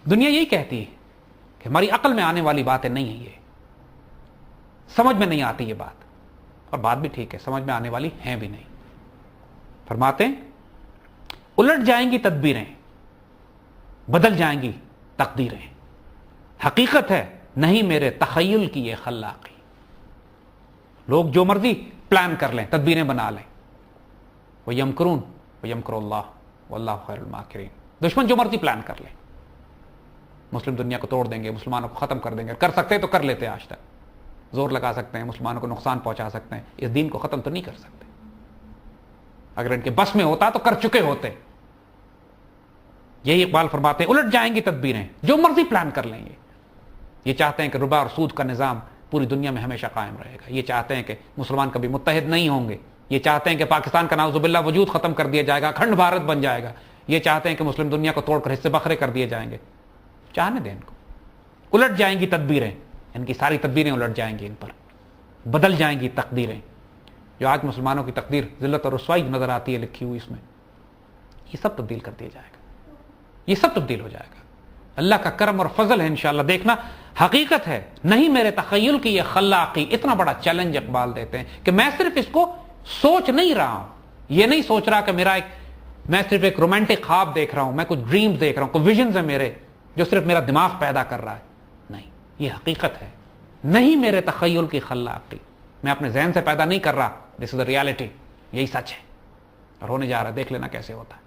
دنیا یہی کہتی ہے کہ ہماری عقل میں آنے والی باتیں نہیں ہیں، یہ سمجھ میں نہیں آتی یہ بات، اور بات بھی ٹھیک ہے، سمجھ میں آنے والی ہیں بھی نہیں. فرماتے ہیں الٹ جائیں گی تدبیریں، بدل جائیں گی تقدیریں، حقیقت ہے نہیں میرے تخیل کی یہ خلاقی. لوگ جو مرضی پلان کر لیں، تدبیریں بنا لیں، وَيَمْكُرُونَ وَيَمْكُرُ اللَّهُ وَاللَّهُ خَيْرُ الْمَاكِرِينَ. دشمن جو مرضی پلان کر لیں، مسلم دنیا کو توڑ دیں گے، مسلمانوں کو ختم کر دیں گے، کر سکتے ہیں تو کر لیتے ہیں، آج تک زور لگا سکتے ہیں، مسلمانوں کو نقصان پہنچا سکتے ہیں، اس دین کو ختم تو نہیں کر سکتے. اگر ان کے بس میں ہوتا تو کر چکے ہوتے. یہی اقبال فرماتے ہیں الٹ جائیں گی تدبیریں، جو مرضی پلان کر لیں. یہ چاہتے ہیں کہ ربا اور سود کا نظام پوری دنیا میں ہمیشہ قائم رہے گا. یہ چاہتے ہیں کہ مسلمان کبھی متحد نہیں ہوں گے. یہ چاہتے ہیں کہ پاکستان کا نعوذ باللہ وجود ختم کر دیا جائے گا، اکھنڈ بھارت بن جائے گا. یہ چاہتے ہیں کہ مسلم دنیا کو توڑ کر حصے بکھرے کر دیے جائیں گے. چاہنے دیں ان کو. الٹ جائیں گی تدبیریں، ان کی ساری تدبیریں الٹ جائیں گی، ان پر بدل جائیں گی تقدیریں. جو آج مسلمانوں کی تقدیر ذلت اور رسوائی نظر آتی ہے لکھی ہوئی اس میں، یہ سب تبدیل کر دیا جائے گا. یہ سب تبدیل ہو جائے گا. اللہ کا کرم اور فضل ہے انشاءاللہ. دیکھنا حقیقت ہے نہیں میرے تخیل کی یہ خلاقی. اتنا بڑا چیلنج اقبال دیتے ہیں کہ میں صرف اس کو سوچ نہیں رہا ہوں، یہ نہیں سوچ رہا کہ میں صرف ایک رومانٹک خواب دیکھ رہا ہوں، میں کچھ ڈریمز دیکھ رہا ہوں، کوئی ویژنز ہیں میرے جو صرف میرا دماغ پیدا کر رہا ہے. نہیں، یہ حقیقت ہے نہیں میرے تخیل کی خلاقی. میں اپنے ذہن سے پیدا نہیں کر رہا. دس از اے ریالٹی. یہی سچ ہے اور ہونے جا رہا ہے. دیکھ لینا کیسے ہوتا ہے.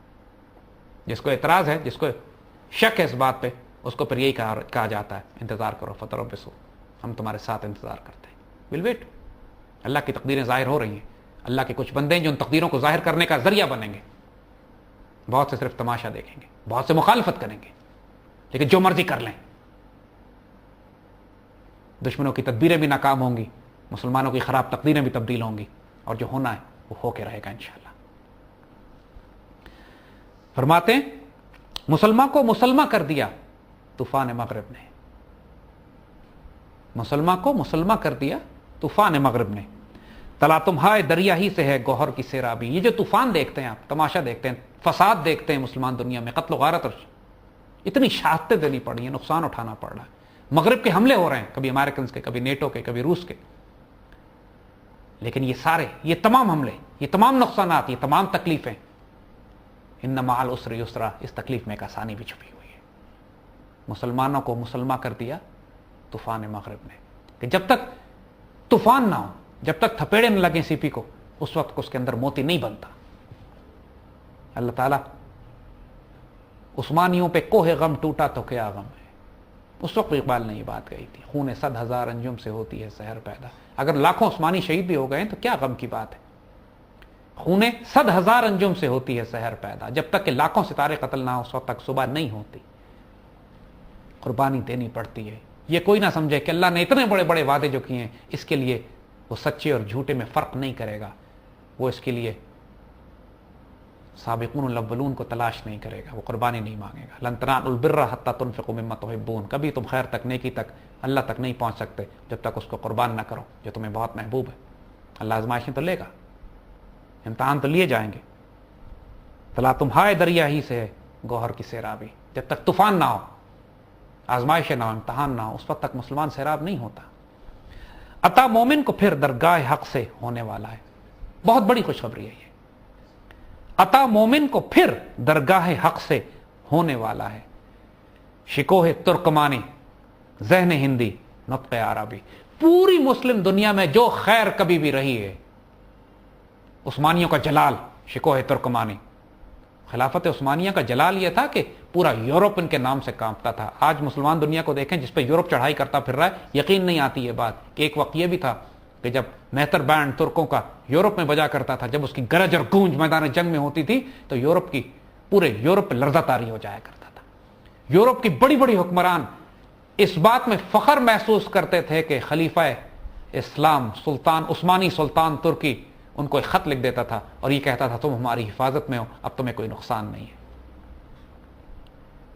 جس کو اعتراض ہے، جس کو شک ہے اس بات پہ، اس کو پھر یہی کہا جاتا ہے انتظار کرو فتربصوا، ہم تمہارے ساتھ انتظار کرتے ہیں. Will wait. اللہ کی تقدیریں ظاہر ہو رہی ہیں. اللہ کے کچھ بندے ہیں جو ان تقدیروں کو ظاہر کرنے کا ذریعہ بنیں گے. بہت سے صرف تماشا دیکھیں گے، بہت سے مخالفت کریں گے، لیکن جو مرضی کر لیں. دشمنوں کی تدبیریں بھی ناکام ہوں گی، مسلمانوں کی خراب تقدیریں بھی تبدیل ہوں گی، اور جو ہونا ہے وہ ہو کے رہے گا انشاءاللہ. فرماتے ہیں مسلمان کو مسلمہ کر دیا طوفان مغرب نے. مسلمان کو مسلمہ کر دیا طوفان مغرب نے. تلا تمہائے دریا ہی سے ہے گوہر کی سیرابی. یہ جو طوفان دیکھتے ہیں آپ، تماشا دیکھتے ہیں، فساد دیکھتے ہیں مسلمان دنیا میں، قتل و غارت، اور اتنی شہادتیں دینی پڑی ہیں، نقصان اٹھانا پڑ رہا ہے. مغرب کے حملے ہو رہے ہیں، کبھی امریکنز کے، کبھی نیٹو کے، کبھی روس کے. لیکن یہ تمام حملے، یہ تمام نقصانات، یہ تمام تکلیفیں، ان مع العسر یسرا، اس تکلیف میں ایک آسانی بھی چھپی ہوئی ہے. مسلمانوں کو مسلمہ کر دیا طوفان مغرب نے. کہ جب تک طوفان نہ ہو، جب تک تھپیڑے نہ لگیں سی پی کو، اس وقت اس کے اندر موتی نہیں بنتا. اللہ تعالیٰ عثمانیوں پہ کوہ غم ٹوٹا تو کیا غم ہے. اس وقت اقبال نے یہ بات کہی تھی، خون 100,000 انجم سے ہوتی ہے سحر پیدا. اگر لاکھوں عثمانی شہید بھی ہو گئے تو کیا غم کی بات ہے. خون 100,000 انجم سے ہوتی ہے سحر پیدا. جب تک کہ لاکھوں ستارے قتل نہ ہو، اس وقت تک صبح نہیں ہوتی. قربانی دینی پڑتی ہے. یہ کوئی نہ سمجھے کہ اللہ نے اتنے بڑے بڑے وعدے جو کیے ہیں، اس کے لیے وہ سچے اور جھوٹے میں فرق نہیں کرے گا. وہ اس کے لیے سابقون الاولون کو تلاش نہیں کرے گا، وہ قربانی نہیں مانگے گا. لن تنالوا البر حتى تنفقوا مما تحبون. کبھی تم خیر تک، نیکی تک، اللہ تک نہیں پہنچ سکتے جب تک اس کو قربان نہ کرو جو تمہیں بہت محبوب ہے. اللہ آزمائشیں تو لے گا، امتحان تو لیے جائیں گے. تلا تم ہائے دریا ہی سے ہے گوہر کی سیرابی. جب تک طوفان نہ ہو, آزمائش نہ ہو, امتحان نہ ہو, اس وقت تک مسلمان سیراب نہیں ہوتا. عطا مومن کو پھر درگاہ حق سے ہونے والا ہے. بہت بڑی خوشخبری ہے یہ. عطا مومن کو پھر درگاہ حق سے ہونے والا ہے. شکوہ ترکمانی, ذہن ہندی, نطق عربی. پوری مسلم دنیا میں جو خیر کبھی بھی رہی ہے, عثمانیوں کا جلال شکوہ ترکمانی. خلافت عثمانیہ کا جلال یہ تھا کہ پورا یورپ ان کے نام سے کانپتا تھا. آج مسلمان دنیا کو دیکھیں جس پہ یورپ چڑھائی کرتا پھر رہا ہے, یقین نہیں آتی یہ بات کہ ایک وقت یہ بھی تھا کہ جب مہتر بینڈ ترکوں کا یورپ میں بجا کرتا تھا, جب اس کی گرج اور گونج میدان جنگ میں ہوتی تھی تو پورے یورپ پہ لرزہ طاری ہو جایا کرتا تھا. یورپ کی بڑی بڑی حکمران اس بات میں فخر محسوس کرتے تھے کہ خلیفہ اسلام سلطان عثمانی سلطان ترکی ان کو ایک خط لکھ دیتا تھا اور یہ کہتا تھا تم ہماری حفاظت میں ہو, اب تمہیں کوئی نقصان نہیں ہے.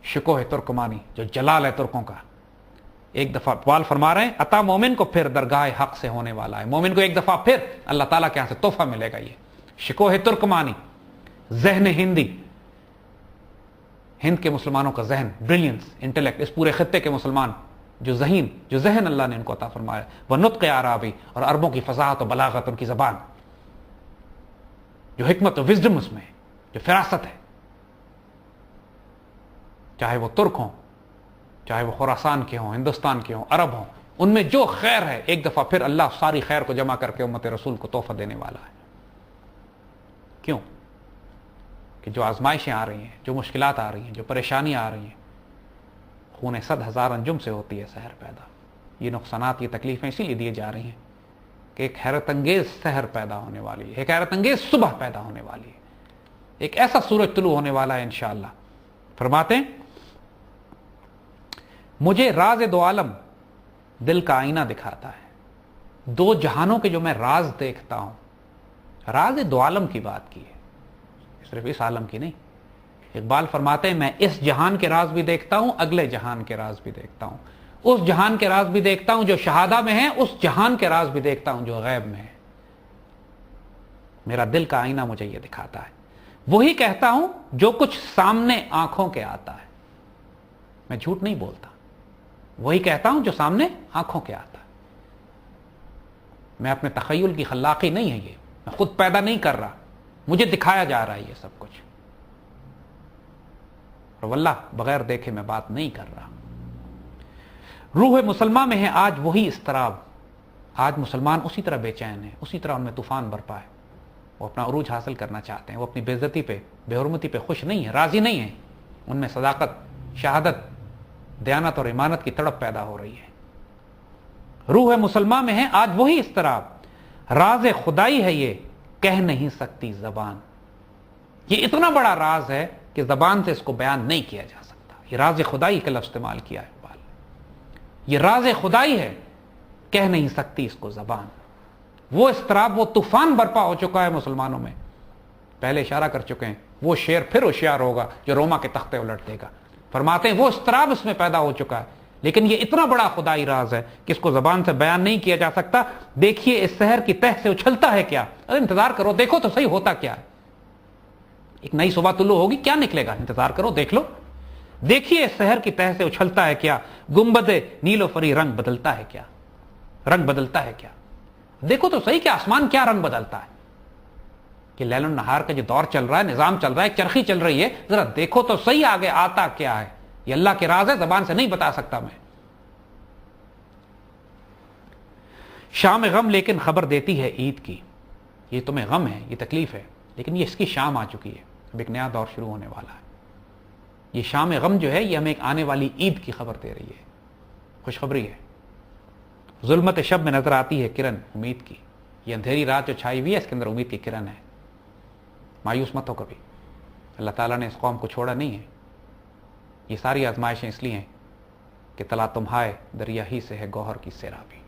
شکوہ ترکمانی جو جلال ہے ترکوں کا. ایک دفعہ اقبال فرما رہے ہیں عطا مومن کو پھر درگاہ حق سے ہونے والا ہے. مومن کو ایک دفعہ پھر اللہ تعالیٰ کے یہاں سے تحفہ ملے گا. یہ شکوہ ترکمانی, ذہن ہندی, ہند کے مسلمانوں کا ذہن, بریلینس, انٹلیکٹ, اس پورے خطے کے مسلمان جو ذہن اللہ نے ان کو عطا فرمایا. وہ نطق عربی, اور عربوں کی فصاحت و بلاغت, ان کی زبان, جو حکمت و وزڈم اس میں, جو فراست ہے. چاہے وہ ترک ہوں, چاہے وہ خراسان کے ہوں, ہندوستان کے ہوں, عرب ہوں, ان میں جو خیر ہے ایک دفعہ پھر اللہ ساری خیر کو جمع کر کے امت رسول کو تحفہ دینے والا ہے. کیوں؟ کہ جو آزمائشیں آ رہی ہیں, جو مشکلات آ رہی ہیں, جو پریشانیاں آ رہی ہیں, خون 100,000 انجم سے ہوتی ہے سحر پیدا. یہ نقصانات, یہ تکلیفیں اسی لیے دیے جا رہی ہیں کہ ایک حیرت انگیز سحر پیدا ہونے والی ہے, ایک حیرت انگیز صبح پیدا ہونے والی ہے, ایک ایسا سورج طلوع ہونے والا ہے انشاءاللہ. فرماتے ہیں مجھے راز دو عالم دل کا آئینہ دکھاتا ہے. دو جہانوں کے جو میں راز دیکھتا ہوں, راز دو عالم کی بات کی ہے, صرف اس عالم کی نہیں. اقبال فرماتے ہیں میں اس جہان کے راز بھی دیکھتا ہوں, اگلے جہان کے راز بھی دیکھتا ہوں, اس جہان کے راز بھی دیکھتا ہوں جو شہادہ میں ہے, اس جہان کے راز بھی دیکھتا ہوں جو غیب میں ہے. میرا دل کا آئینہ مجھے یہ دکھاتا ہے. وہی کہتا ہوں جو کچھ سامنے آنکھوں کے آتا ہے. میں جھوٹ نہیں بولتا, وہی کہتا ہوں جو سامنے آنکھوں کے آتا ہے. میں اپنے تخیل کی خلاقی نہیں ہے, یہ میں خود پیدا نہیں کر رہا, مجھے دکھایا جا رہا ہے یہ سب کچھ. اور واللہ بغیر دیکھے میں بات نہیں کر رہا. روح مسلمہ میں ہے آج وہی اضطراب. آج مسلمان اسی طرح بے چین ہے, اسی طرح ان میں طوفان برپا ہے. وہ اپنا عروج حاصل کرنا چاہتے ہیں, وہ اپنی بے عزتی پہ, بے حرمتی پہ خوش نہیں ہے, راضی نہیں ہے. ان میں صداقت, شہادت, دیانت اور ایمانت کی تڑپ پیدا ہو رہی ہے. روح مسلمہ میں ہے آج وہی اضطراب. راز خدائی ہے یہ کہہ نہیں سکتی زبان. یہ اتنا بڑا راز ہے کہ زبان سے اس کو بیان نہیں کیا جا سکتا. یہ راز خدائی کا لفظ استعمال کیا ہے اقبال. یہ راز خدائی ہے کہہ نہیں سکتی اس کو زبان. وہ اضطراب, وہ طوفان برپا ہو چکا ہے مسلمانوں میں. پہلے اشارہ کر چکے ہیں, وہ شیر پھر ہوشیار ہوگا جو روما کے تختے الٹ دے گا. فرماتے ہیں وہ اضطراب اس میں پیدا ہو چکا ہے, لیکن یہ اتنا بڑا خدائی راز ہے کہ اس کو زبان سے بیان نہیں کیا جا سکتا. دیکھیے اس شہر کی تہ سے اچھلتا ہے کیا. ارے انتظار کرو, دیکھو تو صحیح ہوتا کیا ہے. ایک نئی صبح طلوع ہوگی, کیا نکلے گا, انتظار کرو, دیکھ لو. دیکھیے اس شہر کی تہ سے اچھلتا ہے کیا, گنبد نیل و فری رنگ بدلتا ہے کیا, رنگ بدلتا ہے کیا. دیکھو تو صحیح کہ آسمان کیا رنگ بدلتا ہے. کہ لیل النہار کا جو دور چل رہا ہے, نظام چل رہا ہے, چرخی چل رہی ہے, ذرا دیکھو تو صحیح آگے آتا کیا ہے. یہ اللہ کے راز ہے, زبان سے نہیں بتا سکتا میں. شام غم لیکن خبر دیتی ہے عید کی. یہ تمہیں غم ہے, یہ تکلیف ہے, لیکن یہ اس کی شام آ چکی ہے. اب ایک نیا دور شروع ہونے والا ہے. یہ شام غم جو ہے یہ ہمیں ایک آنے والی عید کی خبر دے رہی ہے, خوشخبری ہے. ظلمت شب میں نظر آتی ہے کرن امید کی. یہ اندھیری رات جو چھائی ہوئی ہے اس کے اندر امید کی کرن ہے. مایوس مت ہو کبھی, اللہ تعالیٰ نے اس قوم کو چھوڑا نہیں ہے. یہ ساری آزمائشیں اس لیے ہیں کہ تلا تمہائے دریا ہی سے ہے گوہر کی سیرابی.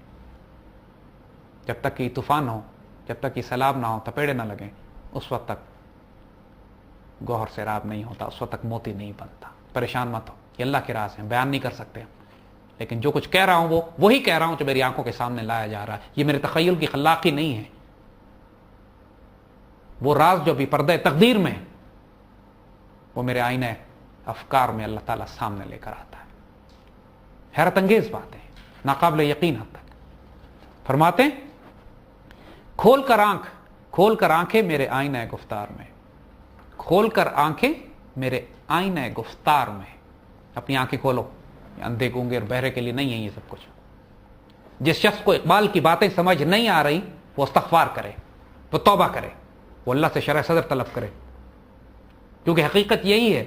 جب تک کہ طوفان ہو, جب تک کہ سیلاب نہ ہو, تپیڑے نہ لگیں, اس وقت تک گوہر سیراب نہیں ہوتا, اس وقت تک موتی نہیں بنتا. پریشان مت ہو, یہ اللہ کے راز ہیں, بیان نہیں کر سکتے ہم. لیکن جو کچھ کہہ رہا ہوں وہ وہی کہہ رہا ہوں جو میری آنکھوں کے سامنے لایا جا رہا ہے. یہ میرے تخیل کی خلاقی نہیں ہے. وہ راز جو بھی پردہ تقدیر میں ہے وہ میرے آئینہ افکار میں اللہ تعالیٰ سامنے لے کر آتا ہے. حیرت انگیز باتیں، ناقابل یقین حد تک. فرماتے ہیں کھول کر آنکھیں میرے آئینہ گفتار میں، کھول کر آنکھیں میرے آئینہ گفتار میں. اپنی آنکھیں کھولو، اندھے گونگے اور بہرے کے لیے نہیں ہے یہ سب کچھ. جس شخص کو اقبال کی باتیں سمجھ نہیں آ رہی وہ استغفار کرے، وہ توبہ کرے، وہ اللہ سے شرح صدر طلب کرے، کیونکہ حقیقت یہی ہے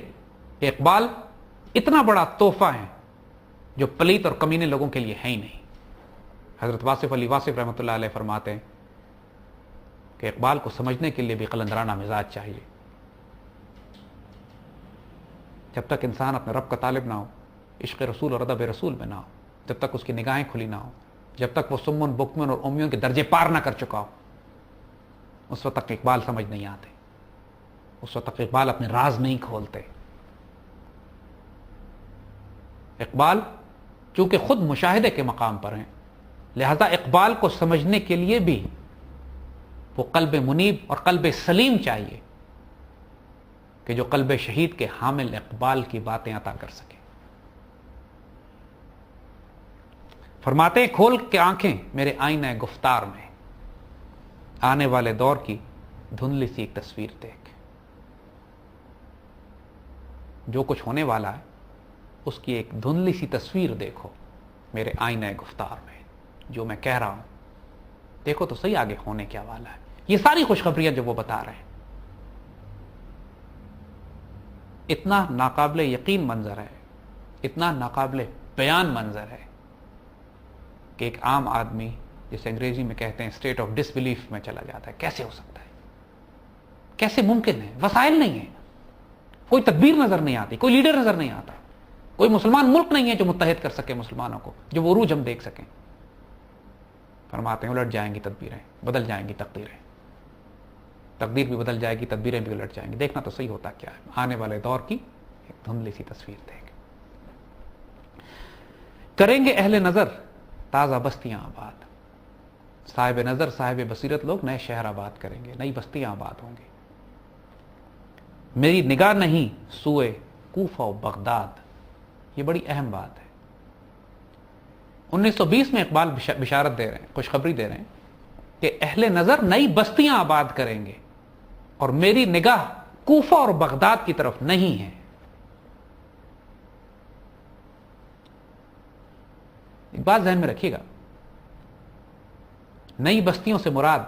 کہ اقبال اتنا بڑا تحفہ ہے جو پلیت اور کمینے لوگوں کے لیے ہے ہی نہیں. حضرت واصف علی واصف رحمۃ اللہ علیہ فرماتے ہیں کہ اقبال کو سمجھنے کے لیے بھی قلندرانہ مزاج چاہیے. جب تک انسان اپنے رب کا طالب نہ ہو، عشق رسول اور ادب رسول میں نہ ہو، جب تک اس کی نگاہیں کھلی نہ ہو، جب تک وہ سمن بکمن اور امیوں کے درجے پار نہ کر چکا ہو، اس وقت تک اقبال سمجھ نہیں آتے، اس وقت تک اقبال اپنے راز نہیں کھولتے. اقبال چونکہ خود مشاہدے کے مقام پر ہیں، لہذا اقبال کو سمجھنے کے لیے بھی وہ قلب منیب اور قلب سلیم چاہیے کہ جو قلب شہید کے حامل اقبال کی باتیں عطا کر سکے. فرماتے ہیں کھول کے آنکھیں میرے آئینہ گفتار میں، آنے والے دور کی دھندلی سی ایک تصویر دیکھ. جو کچھ ہونے والا ہے اس کی ایک دھندلی سی تصویر دیکھو میرے آئینہ گفتار میں. جو میں کہہ رہا ہوں دیکھو تو صحیح آگے ہونے کیا والا ہے. یہ ساری خوشخبریاں جو وہ بتا رہے ہیں، اتنا ناقابل یقین منظر ہے، اتنا ناقابل بیان منظر ہے کہ ایک عام آدمی جسے انگریزی میں کہتے ہیں اسٹیٹ آف ڈس بلیف میں چلا جاتا ہے. کیسے ہو سکتا ہے؟ کیسے ممکن ہے؟ وسائل نہیں ہیں، کوئی تدبیر نظر نہیں آتی، کوئی لیڈر نظر نہیں آتا، کوئی مسلمان ملک نہیں ہے جو متحد کر سکے مسلمانوں کو، جو وہ عروج ہم دیکھ سکیں. فرماتے ہیں الٹ جائیں گی تدبیریں، بدل جائیں گی تقدیریں. تقدیر بھی بدل جائے گی، تدبیریں بھی الٹ جائیں گی. دیکھنا تو صحیح ہوتا کیا ہے. آنے والے دور کی ایک دھندلی سی تصویر دیکھ. کریں گے اہل نظر تازہ بستیاں آباد. صاحب نظر صاحب بصیرت لوگ نئے شہر آباد کریں گے، نئی بستیاں آباد ہوں گی. میری نگاہ نہیں سوئے کوفہ و بغداد. یہ بڑی اہم بات ہے. 1920 میں اقبال بشارت دے رہے ہیں، خوشخبری دے رہے ہیں کہ اہل نظر نئی بستیاں آباد کریں گے اور میری نگاہ کوفہ اور بغداد کی طرف نہیں ہے. ایک بات ذہن میں رکھیے گا، نئی بستیوں سے مراد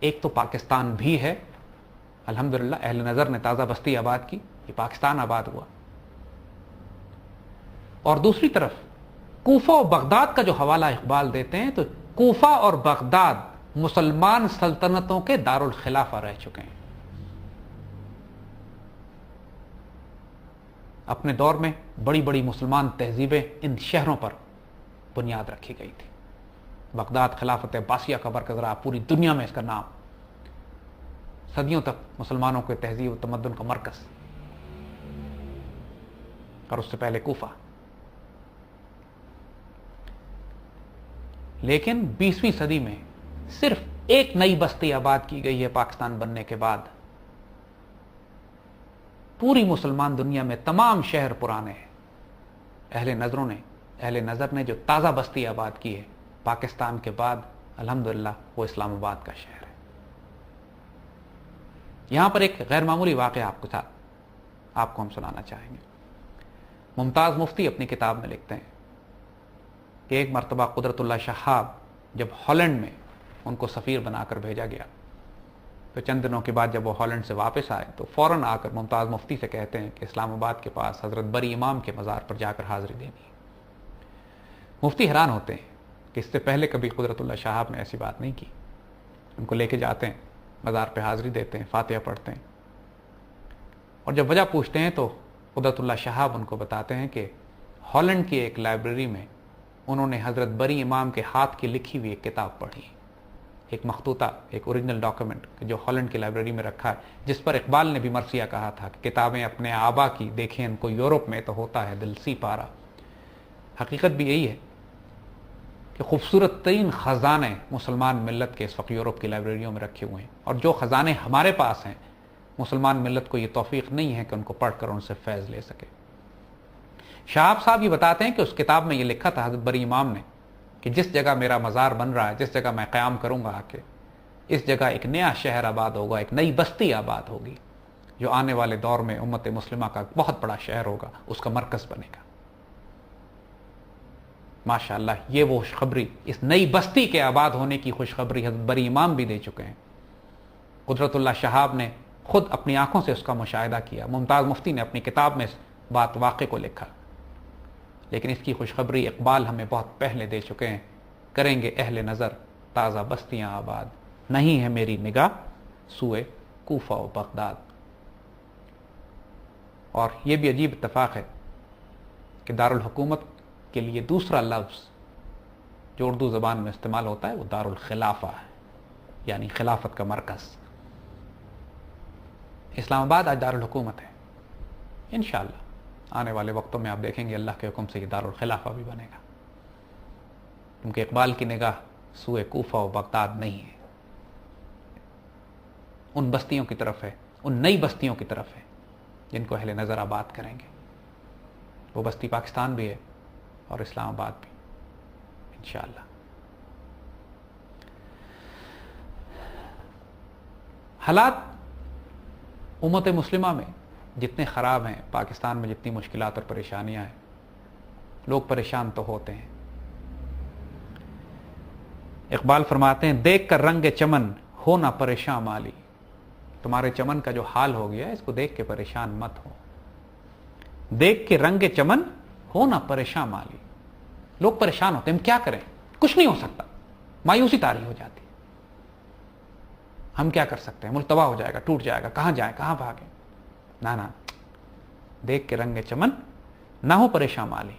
ایک تو پاکستان بھی ہے. الحمدللہ اہل نظر نے تازہ بستی آباد کی، یہ پاکستان آباد ہوا. اور دوسری طرف کوفہ و بغداد کا جو حوالہ اقبال دیتے ہیں تو کوفہ اور بغداد مسلمان سلطنتوں کے دارالخلافہ رہ چکے ہیں. اپنے دور میں بڑی بڑی مسلمان تہذیبیں ان شہروں پر بنیاد رکھی گئی تھی. بغداد خلافت عباسیہ کا مرکز رہا، پوری دنیا میں اس کا نام، صدیوں تک مسلمانوں کے تہذیب و تمدن کا مرکز. اور اس سے پہلے کوفہ. لیکن 20ویں صدی میں صرف ایک نئی بستی آباد کی گئی ہے پاکستان بننے کے بعد. پوری مسلمان دنیا میں تمام شہر پرانے ہیں. اہل نظر نے جو تازہ بستی آباد کی ہے پاکستان کے بعد، الحمدللہ وہ اسلام آباد کا شہر ہے. یہاں پر ایک غیر معمولی واقعہ آپ کو ہم سنانا چاہیں گے. ممتاز مفتی اپنی کتاب میں لکھتے ہیں کہ ایک مرتبہ قدرت اللہ شہاب جب ہالینڈ میں ان کو سفیر بنا کر بھیجا گیا تو چند دنوں کے بعد جب وہ ہالینڈ سے واپس آئے تو فوراً آ کر ممتاز مفتی سے کہتے ہیں کہ اسلام آباد کے پاس حضرت بری امام کے مزار پر جا کر حاضری دینی ہے. مفتی حیران ہوتے ہیں کہ اس سے پہلے کبھی قدرت اللہ شہاب نے ایسی بات نہیں کی. ان کو لے کے جاتے ہیں، مزار پہ حاضری دیتے ہیں، فاتحہ پڑھتے ہیں، اور جب وجہ پوچھتے ہیں تو قدرت اللہ شہاب ان کو بتاتے ہیں کہ ہالینڈ کی ایک لائبریری میں انہوں نے حضرت بری امام کے ہاتھ کی لکھی ہوئی ایک کتاب پڑھی، ایک مخطوطہ، ایک اوریجنل ڈاکیومنٹ جو ہالینڈ کی لائبریری میں رکھا ہے، جس پر اقبال نے بھی مرثیہ کہا تھا کہ کتابیں اپنے آبا کی دیکھیں ان کو یورپ میں تو ہوتا ہے دل سی پارا. حقیقت بھی یہی ہے کہ خوبصورت ترین خزانے مسلمان ملت کے اس وقت یورپ کی لائبریریوں میں رکھے ہوئے ہیں، اور جو خزانے ہمارے پاس ہیں مسلمان ملت کو یہ توفیق نہیں ہے کہ ان کو پڑھ کر ان سے فیض لے سکے۔ شہاب صاحب یہ بتاتے ہیں کہ اس کتاب میں یہ لکھا تھا حضرت بری امام نے کہ جس جگہ میرا مزار بن رہا ہے، جس جگہ میں قیام کروں گا آ کے، اس جگہ ایک نیا شہر آباد ہوگا، ایک نئی بستی آباد ہوگی جو آنے والے دور میں امت مسلمہ کا بہت بڑا شہر ہوگا، اس کا مرکز بنے گا۔ ماشاءاللہ یہ وہ خوشخبری، اس نئی بستی کے آباد ہونے کی خوشخبری حضرت بری امام بھی دے چکے ہیں۔ قدرت اللہ شہاب نے خود اپنی آنکھوں سے اس کا مشاہدہ کیا، ممتاز مفتی نے اپنی کتاب میں اس بات واقع کو لکھا، لیکن اس کی خوشخبری اقبال ہمیں بہت پہلے دے چکے ہیں۔ کریں گے اہل نظر تازہ بستیاں آباد، نہیں ہے میری نگاہ سوئے کوفہ و بغداد۔ اور یہ بھی عجیب اتفاق ہے کہ دارالحکومت کے لیے دوسرا لفظ جو اردو زبان میں استعمال ہوتا ہے وہ دارالخلافہ ہے، یعنی خلافت کا مرکز۔ اسلام آباد آج دارالحکومت ہے، انشاءاللہ آنے والے وقتوں میں آپ دیکھیں گے اللہ کے حکم سے یہ دارالخلافہ بھی بنے گا، کیونکہ اقبال کی نگاہ سوئے کوفہ و بغداد نہیں ہے، ان بستیوں کی طرف ہے، ان نئی بستیوں کی طرف ہے جن کو اہل نظر آباد کریں گے۔ وہ بستی پاکستان بھی ہے اور اسلام آباد بھی انشاءاللہ۔ حالات امت مسلمہ میں جتنے خراب ہیں، پاکستان میں جتنی مشکلات اور پریشانیاں ہیں، لوگ پریشان تو ہوتے ہیں۔ اقبال فرماتے ہیں دیکھ کر رنگ چمن ہو نہ پریشان مالی، تمہارے چمن کا جو حال ہو گیا ہے اس کو دیکھ کے پریشان مت ہو۔ دیکھ کے رنگ چمن ہو نہ پریشان مالی، لوگ پریشان ہوتے ہیں، ہم کیا کریں، کچھ نہیں ہو سکتا، مایوسی طاری ہو جاتی ہے، ہم کیا کر سکتے ہیں، ملک تباہ ہو جائے گا، ٹوٹ جائے گا، کہاں جائیں، کہاں بھاگیں۔ نہ دیکھ کے رنگ چمن نہ ہو پریشان مالی،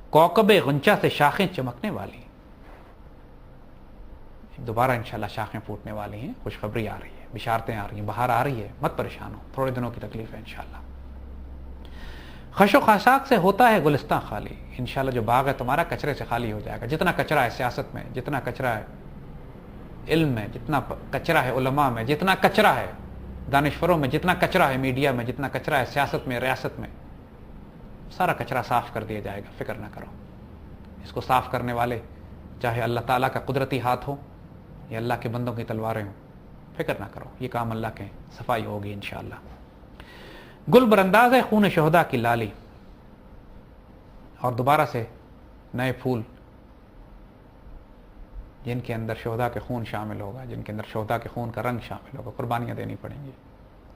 کوکب غنچہ سے شاخیں چمکنے والی۔ دوبارہ انشاءاللہ شاخیں پھوٹنے والی ہیں، خوشخبری آ رہی ہے، بشارتیں آ رہی ہیں، بہار آ رہی ہے، مت پریشان ہو، تھوڑے دنوں کی تکلیف ہے انشاءاللہ۔ خش و خاشاک سے ہوتا ہے گلستان خالی، انشاءاللہ جو باغ ہے تمہارا کچرے سے خالی ہو جائے گا۔ جتنا کچرا ہے سیاست میں، جتنا کچرا ہے علم میں، جتنا کچرا ہے علماء میں، جتنا کچرا ہے دانشوروں میں، جتنا کچرا ہے میڈیا میں، جتنا کچرا ہے سیاست میں، ریاست میں، سارا کچرا صاف کر دیا جائے گا، فکر نہ کرو۔ اس کو صاف کرنے والے چاہے اللہ تعالیٰ کا قدرتی ہاتھ ہو یا اللہ کے بندوں کی تلواریں ہوں، فکر نہ کرو، یہ کام اللہ کے، صفائی ہوگی انشاءاللہ۔ گل برانداز ہے خون شہداء کی لالی، اور دوبارہ سے نئے پھول جن کے اندر شہداء کے خون شامل ہوگا، جن کے اندر شہداء کے خون کا رنگ شامل ہوگا، قربانیاں دینی پڑیں گی،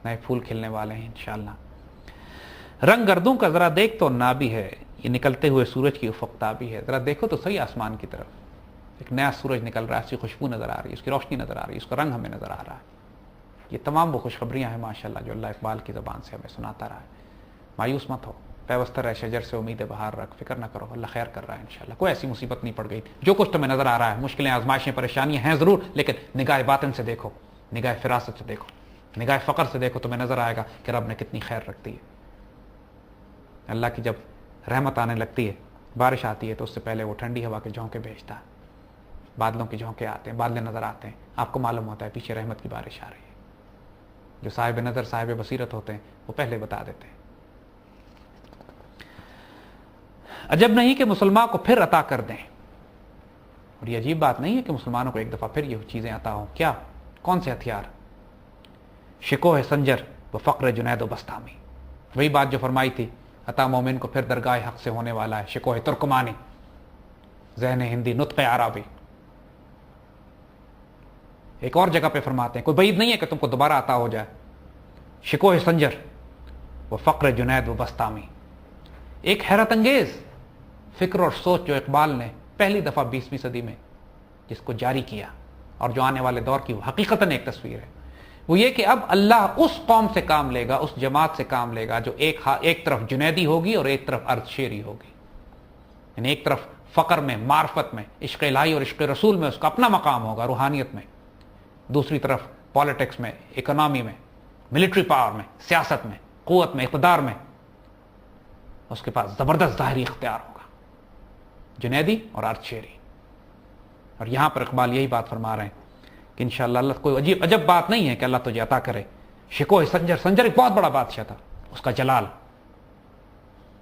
نئے پھول کھلنے والے ہیں انشاءاللہ۔ رنگ گردوں کا ذرا دیکھ تو نابی ہے، یہ نکلتے ہوئے سورج کی افق تابی ہے، ذرا دیکھو تو صحیح آسمان کی طرف، ایک نیا سورج نکل رہا ہے، اس کی خوشبو نظر آ رہی ہے، اس کی روشنی نظر آ رہی ہے، اس کا رنگ ہمیں نظر آ رہا ہے۔ یہ تمام وہ خوشخبریاں ہیں ماشاءاللہ جو اللہ اقبال کی زبان سے ہمیں سناتا رہا ہے۔ مایوس مت ہو، پیوستہ رہ شجر سے امید بہار رکھ، فکر نہ کرو، اللہ خیر کر رہا ہے انشاءاللہ، کوئی ایسی مصیبت نہیں پڑ گئی۔ جو کچھ تمہیں نظر آ رہا ہے، مشکلیں، آزمائشیں، پریشانیاں ہیں ضرور، لیکن نگاہ باطن سے دیکھو، نگاہ فراست سے دیکھو، نگاہ فقر سے دیکھو، تمہیں نظر آئے گا کہ رب نے کتنی خیر رکھتی ہے۔ اللہ کی جب رحمت آنے لگتی ہے، بارش آتی ہے، تو اس سے پہلے وہ ٹھنڈی ہوا کے جھونکے بھیجتا ہے، بادلوں کے جھونکے آتے ہیں، بادلیں نظر آتے ہیں، آپ کو معلوم ہوتا ہے پیچھے رحمت کی بارش آ رہی ہے۔ جو صاحب نظر، صاحب بصیرت ہوتے ہیں وہ پہلے بتا دیتے ہیں۔ عجب نہیں کہ مسلمان کو پھر عطا کر دیں، اور یہ عجیب بات نہیں ہے کہ مسلمانوں کو ایک دفعہ پھر یہ چیزیں عطا ہوں۔ کیا؟ کون سے ہتھیار؟ شکوہ سنجر و فقر جنید و بستامی، وہی بات جو فرمائی تھی، عطا مومن کو پھر درگاہ حق سے ہونے والا ہے شکوہ ترکمانی، ذہن ہندی، نطق عربی۔ ایک اور جگہ پہ فرماتے ہیں کوئی بعید نہیں ہے کہ تم کو دوبارہ عطا ہو جائے شکوہ سنجر و فقر جنید و بستامی۔ ایک حیرت انگیز فکر اور سوچ جو اقبال نے پہلی دفعہ 20ویں صدی میں جس کو جاری کیا، اور جو آنے والے دور کی حقیقتاً ایک تصویر ہے، وہ یہ کہ اب اللہ اس قوم سے کام لے گا، اس جماعت سے کام لے گا جو ایک طرف جنیدی ہوگی اور ایک طرف ارض شیری ہوگی، یعنی ایک طرف فقر میں، معرفت میں، عشق الہی اور عشق رسول میں اس کا اپنا مقام ہوگا، روحانیت میں، دوسری طرف پالیٹکس میں، اکنامی میں، ملٹری پاور میں، سیاست میں، قوت میں، اقتدار میں اس کے پاس زبردست ظاہری اختیار ہوگا، جنیدی اور ارض شیری۔ اور یہاں پر اقبال یہی بات فرما رہے ہیں کہ انشاءاللہ اللہ کوئی عجب بات نہیں ہے کہ اللہ تجھے عطا کرے شکوہ سنجر ایک بہت بڑا بادشاہ تھا، اس کا جلال،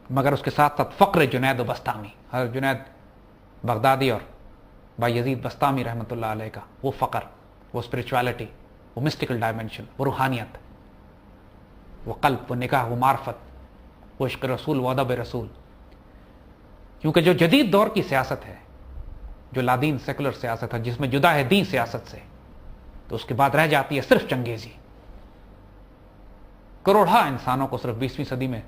مگر اس کے ساتھ ساتھ فقر جنید و بسطامی، حضرت جنید بغدادی اور بایزید بسطامی رحمۃ اللہ علیہ کا وہ فقر، وہ اسپرچویلٹی، وہ مسٹیکل ڈائمنشن، وہ روحانیت، وہ قلب، وہ نکاح، وہ معرفت، وہ عشق رسول، وہ ادب رسول. کیونکہ جو جدید دور کی سیاست ہے، جو لادین سیکولر سیاست ہے، جس میں جدا ہے دین سیاست سے، تو اس کے بعد رہ جاتی ہے صرف چنگیزی. کروڑا انسانوں کو صرف 20ویں صدی میں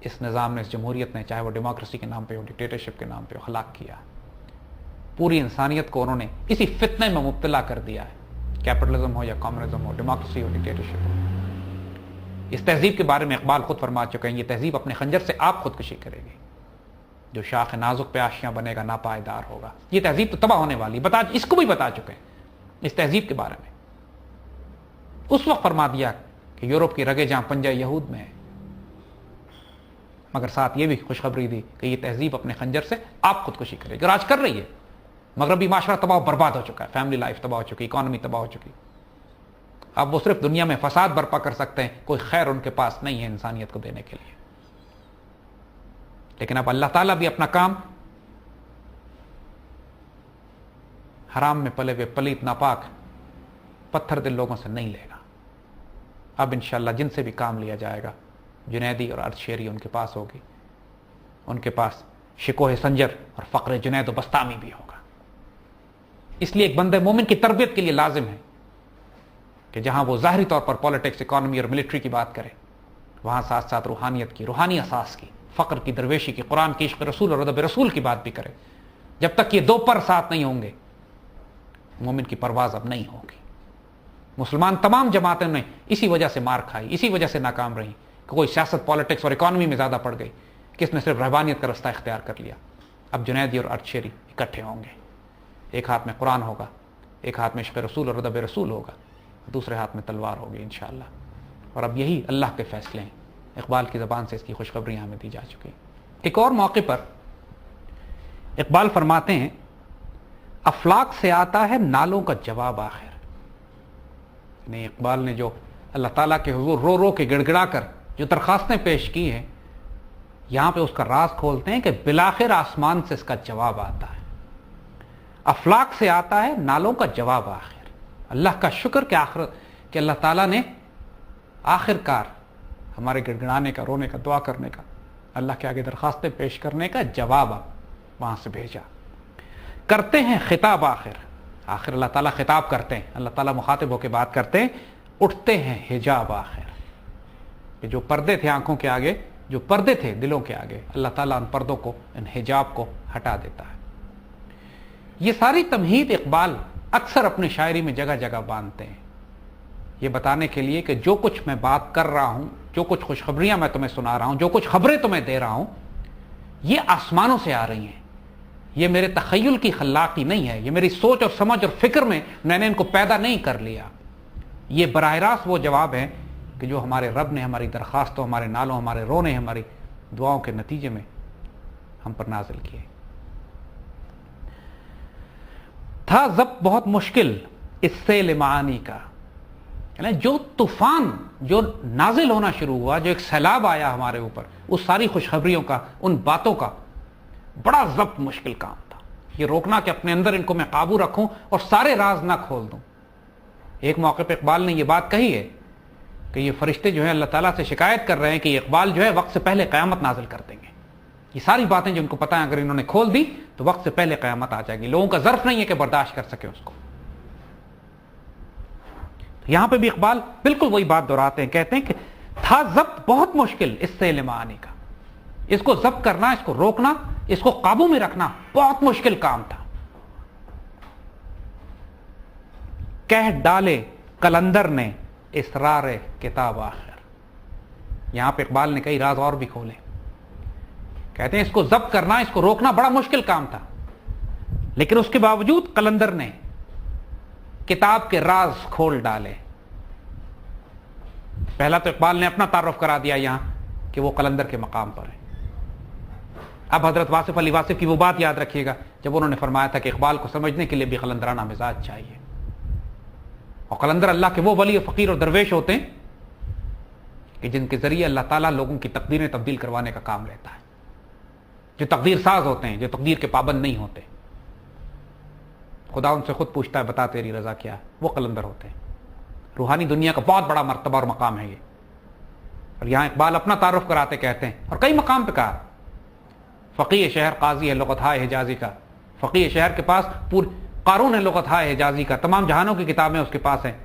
اس نظام نے، اس جمہوریت نے، چاہے وہ ڈیموکریسی کے نام پہ ہو، ڈکٹیٹرشپ کے نام پہ ہو، ہلاک کیا. پوری انسانیت کو انہوں نے اسی فتنے میں مبتلا کر دیا ہے، کیپٹلزم ہو یا کمیونزم ہو، ڈیموکریسی ہو، ڈکٹیٹرشپ ہو. اس تہذیب کے بارے میں اقبال خود فرما چکے ہیں، یہ تہذیب اپنے خنجر سے آپ خودکشی کرے گی. جو شاخ نازک پہ آشیاں بنے گا ناپائیدار ہوگا. یہ تہذیب تو تباہ ہونے والی، اس کو بھی بتا چکے ہیں اس تہذیب کے بارے میں. اس وقت فرما دیا کہ یورپ کی رگے جہاں پنجہ یہود میں ہے، مگر ساتھ یہ بھی خوشخبری دی کہ یہ تہذیب اپنے خنجر سے آپ خودکشی کرے گی، اور آج کر رہی ہے. مغربی معاشرہ تباہ و برباد ہو چکا ہے، فیملی لائف تباہ ہو چکی، اکانومی تباہ ہو چکی. اب وہ صرف دنیا میں فساد برپا کر سکتے ہیں، کوئی خیر ان کے پاس نہیں ہے انسانیت کو دینے کے لیے. لیکن اب اللہ تعالیٰ بھی اپنا کام حرام میں پلے ہوئے پلیت ناپاک پتھر دل لوگوں سے نہیں لے گا. اب انشاءاللہ جن سے بھی کام لیا جائے گا، جنیدی اور ارد شیری ان کے پاس ہوگی، ان کے پاس شکوہ سنجر اور فقر جنید و بسطامی بھی ہوگا. اس لیے ایک بندہ مومن کی تربیت کے لیے لازم ہے کہ جہاں وہ ظاہری طور پر پالیٹکس، اکانومی اور ملٹری کی بات کرے، وہاں ساتھ ساتھ روحانیت کی، روحانی اساس کی، فقر کی، درویشی کی، قرآن کی، عشق رسول اور ادب رسول کی بات بھی کرے. جب تک یہ دو پر ساتھ نہیں ہوں گے، مومن کی پرواز اب نہیں ہوگی. مسلمان تمام جماعتیں نے اسی وجہ سے مار کھائی، اسی وجہ سے ناکام رہی کہ کوئی سیاست، پالیٹکس اور اکانومی میں زیادہ پڑ گئی، کس نے صرف رہبانیت کا رستہ اختیار کر لیا. اب جنیدی اور ارد شیری اکٹھے ہوں گے، ایک ہاتھ میں قرآن ہوگا، ایک ہاتھ میں عشق رسول اور ادب رسول ہوگا، دوسرے ہاتھ میں تلوار ہوگی انشاءاللہ. اور اب یہی اللہ کے فیصلے ہیں. اقبال کی زبان سے اس کی خوشخبری ہمیں دی جا چکی. ایک اور موقع پر اقبال فرماتے ہیں، افلاک سے آتا ہے نالوں کا جواب آخر. یعنی اقبال نے جو اللہ تعالیٰ کے حضور رو رو کے گڑ گڑا کر جو درخواستیں پیش کی ہیں، یہاں پہ اس کا راز کھولتے ہیں کہ بالآخر آسمان سے اس کا جواب آتا ہے. افلاک سے آتا ہے نالوں کا جواب آخر. اللہ کا شکر کہ اللہ تعالیٰ نے آخر کار ہمارے گڑگڑانے کا، رونے کا، دعا کرنے کا، اللہ کے آگے درخواستیں پیش کرنے کا جواب وہاں سے بھیجا. کرتے ہیں خطاب آخر اللہ تعالیٰ خطاب کرتے ہیں، اللہ تعالیٰ مخاطب ہو کے بات کرتے ہیں. اٹھتے ہیں حجاب آخر، کہ جو پردے تھے آنکھوں کے آگے، جو پردے تھے دلوں کے آگے، اللہ تعالیٰ ان پردوں کو، ان حجاب کو ہٹا دیتا ہے. یہ ساری تمہید اقبال اکثر اپنی شاعری میں جگہ جگہ باندھتے ہیں، یہ بتانے کے لیے کہ جو کچھ میں بات کر رہا ہوں، جو کچھ خوشخبریاں میں تمہیں سنا رہا ہوں، جو کچھ خبریں تمہیں دے رہا ہوں، یہ آسمانوں سے آ رہی ہیں. یہ میرے تخیل کی خلاقی نہیں ہے، یہ میری سوچ اور سمجھ اور فکر میں نے ان کو پیدا نہیں کر لیا. یہ براہ راست وہ جواب ہے کہ جو ہمارے رب نے ہماری درخواستوں، ہمارے نالوں، ہمارے رونے، ہماری دعاؤں کے نتیجے میں ہم پر نازل کیے. تھا ضبط بہت مشکل اس سیل معانی کا، یعنی جو طوفان جو نازل ہونا شروع ہوا، جو ایک سیلاب آیا ہمارے اوپر، اس ساری خوشخبریوں کا، ان باتوں کا بڑا ضبط مشکل کام تھا. یہ روکنا کہ اپنے اندر ان کو میں قابو رکھوں اور سارے راز نہ کھول دوں. ایک موقع پہ اقبال نے یہ بات کہی ہے کہ یہ فرشتے جو ہیں اللہ تعالیٰ سے شکایت کر رہے ہیں کہ یہ اقبال جو ہے وقت سے پہلے قیامت نازل کر دیں گے. یہ ساری باتیں جو ان کو پتہ ہیں اگر انہوں نے کھول دی تو وقت سے پہلے قیامت آ جائے گی. لوگوں کا ظرف نہیں ہے کہ برداشت کر سکے اس کو. یہاں پہ بھی اقبال بالکل وہی بات دہراتے ہیں، کہتے ہیں کہ تھا ضبط بہت مشکل اس سے لمعانی کا. اس کو ضبط کرنا، اس کو روکنا، اس کو قابو میں رکھنا بہت مشکل کام تھا. کہہ ڈالے قلندر نے اسرار کتاب آخر. یہاں پہ اقبال نے کئی راز اور بھی کھولے. کہتے ہیں اس کو ضبط کرنا، اس کو روکنا بڑا مشکل کام تھا، لیکن اس کے باوجود قلندر نے کتاب کے راز کھول ڈالے. پہلا تو اقبال نے اپنا تعارف کرا دیا یہاں کہ وہ قلندر کے مقام پر ہے. اب حضرت واصف علی واصف کی وہ بات یاد رکھیے گا جب انہوں نے فرمایا تھا کہ اقبال کو سمجھنے کے لیے بھی قلندرانہ مزاج چاہیے، اور قلندر اللہ کے وہ ولی و فقیر اور درویش ہوتے ہیں کہ جن کے ذریعے اللہ تعالیٰ لوگوں کی تقدیریں تبدیل کروانے کا کام لیتا ہے، جو تقدیر ساز ہوتے ہیں، جو تقدیر کے پابند نہیں ہوتے۔ خدا ان سے خود پوچھتا ہے بتا تیری رضا کیا ہے، وہ قلندر ہوتے ہیں۔ روحانی دنیا کا بہت بڑا مرتبہ اور مقام ہے یہ، اور یہاں اقبال اپنا تعارف کراتے کہتے ہیں، اور کئی مقام پہ کہا، فقیہ شہر قاضی ہے لغتہائے حجازی کا، فقیہ شہر کے پاس پوری قارون ہے لغتہائے حجازی کا، تمام جہانوں کی کتابیں اس کے پاس ہیں۔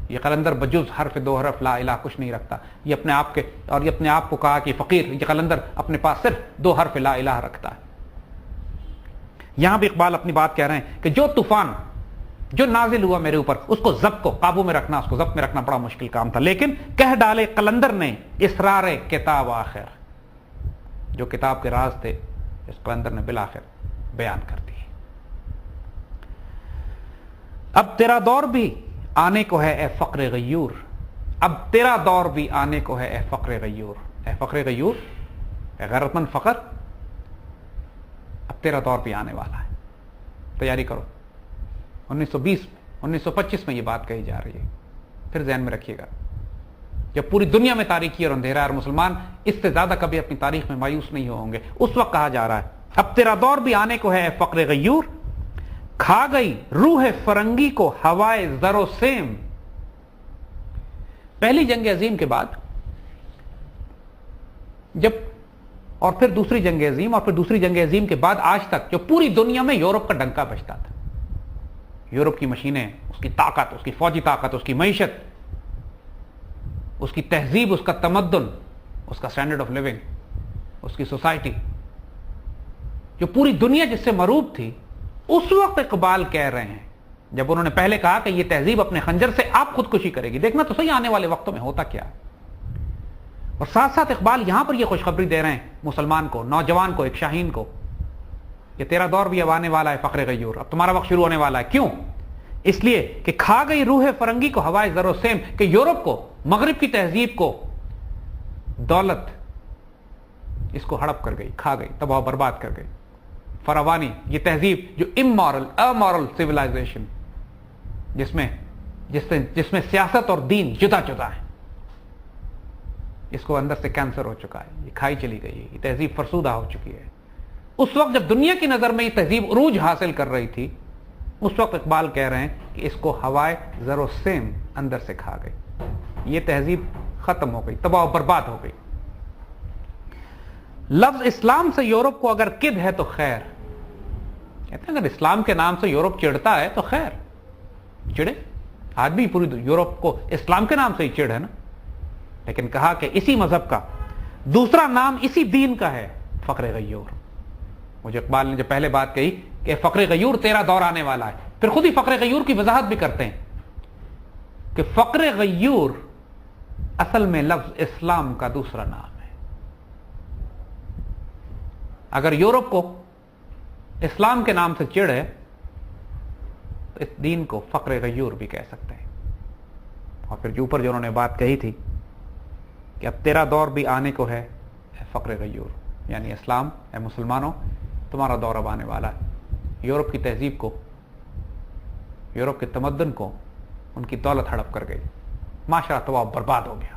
یہ قلندر بجز حرف دو حرف لا الہ کچھ نہیں رکھتا، یہ اپنے آپ کے، اور یہ اپنے آپ کو کہا کہ فقیر، یہ قلندر اپنے پاس صرف دو حرف لا الہ رکھتا ہے۔ یہاں بھی اقبال اپنی بات کہہ رہے ہیں کہ جو طوفان جو نازل ہوا میرے اوپر، اس کو ضبط کو قابو میں رکھنا، اس کو ضبط میں رکھنا بڑا مشکل کام تھا، لیکن کہہ ڈالے قلندر نے اسرار کتاب آخر، جو کتاب کے راز تھے اس قلندر نے بالآخر بیان کر دیے۔ اب تیرا دور بھی آنے کو ہے اے فقر غیور، اب تیرا دور بھی آنے کو ہے اے فقر غیور، اے فقر غیور، اے غیرت مند فقر، اب تیرا دور بھی آنے والا ہے، تیاری کرو۔ 1920 1925 میں یہ بات کہی جا رہی ہے، پھر ذہن میں رکھیے گا، جب پوری دنیا میں تاریکی اور اندھیرا ہے اور مسلمان اس سے زیادہ کبھی اپنی تاریخ میں مایوس نہیں ہوں گے، اس وقت کہا جا رہا ہے اب تیرا دور بھی آنے کو ہے اے فقر غیور، کھا گئی روح فرنگی کو ہوائے زر و سیم۔ پہلی جنگ عظیم کے بعد جب، اور پھر دوسری جنگ عظیم، اور پھر دوسری جنگ عظیم کے بعد آج تک جو پوری دنیا میں یورپ کا ڈنکا بجتا تھا، یورپ کی مشینیں، اس کی طاقت، اس کی فوجی طاقت، اس کی معیشت، اس کی تہذیب، اس کا تمدن، اس کا سٹینڈرڈ آف لیونگ، اس کی سوسائٹی، جو پوری دنیا جس سے مروب تھی، اس وقت اقبال کہہ رہے ہیں جب انہوں نے پہلے کہا کہ یہ تہذیب اپنے خنجر سے آپ خودکشی کرے گی، دیکھنا تو صحیح آنے والے وقتوں میں ہوتا کیا ہے۔ اور ساتھ ساتھ اقبال یہاں پر یہ خوشخبری دے رہے ہیں مسلمان کو، نوجوان کو، ایک شاہین کو، کہ تیرا دور بھی اب آنے والا ہے فقر غیور، اب تمہارا وقت شروع ہونے والا ہے۔ کیوں؟ اس لیے کہ کھا گئی روح فرنگی کو ہوائے زر و سیم، کہ یورپ کو، مغرب کی تہذیب کو دولت اس کو ہڑپ کر گئی، کھا گئی، تباہ و برباد کر گئی۔ فراوانی، یہ تہذیب جو امورل سیولائزیشن، جس میں سیاست اور دین جدا جدا ہے، اس کو اندر سے کینسر ہو چکا ہے، یہ کھائی چلی گئی ہے، یہ تہذیب فرسودہ ہو چکی ہے۔ اس وقت جب دنیا کی نظر میں یہ تہذیب عروج حاصل کر رہی تھی، اس وقت اقبال کہہ رہے ہیں کہ اس کو ہوائے زر و سیم اندر سے کھا گئی، یہ تہذیب ختم ہو گئی، تباہ و برباد ہو گئی۔ لفظ اسلام سے یورپ کو اگر کد ہے تو خیر، کہتے ہیں اگر اسلام کے نام سے یورپ چڑھتا ہے تو خیر، چڑھے، آج بھی پوری یورپ کو اسلام کے نام سے ہی چڑھ ہے نا، لیکن کہا کہ اسی مذہب کا دوسرا نام اسی دین کا ہے فقر غیور۔ مجھے اقبال نے جو پہلے بات کہی کہ فقر غیور تیرا دور آنے والا ہے، پھر خود ہی فقر غیور کی وضاحت بھی کرتے ہیں کہ فقر غیور اصل میں لفظ اسلام کا دوسرا نام ہے۔ اگر یورپ کو اسلام کے نام سے چڑھ ہے تو اس دین کو فقر غیور بھی کہہ سکتے ہیں۔ اور پھر جو اوپر جو انہوں نے بات کہی تھی کہ اب تیرا دور بھی آنے کو ہے اے فقر غیور، یعنی اسلام، اے مسلمانوں تمہارا دور اب آنے والا ہے۔ یورپ کی تہذیب کو، یورپ کے تمدن کو ان کی دولت ہڑپ کر گئی، معاشرہ تباہ برباد ہو گیا۔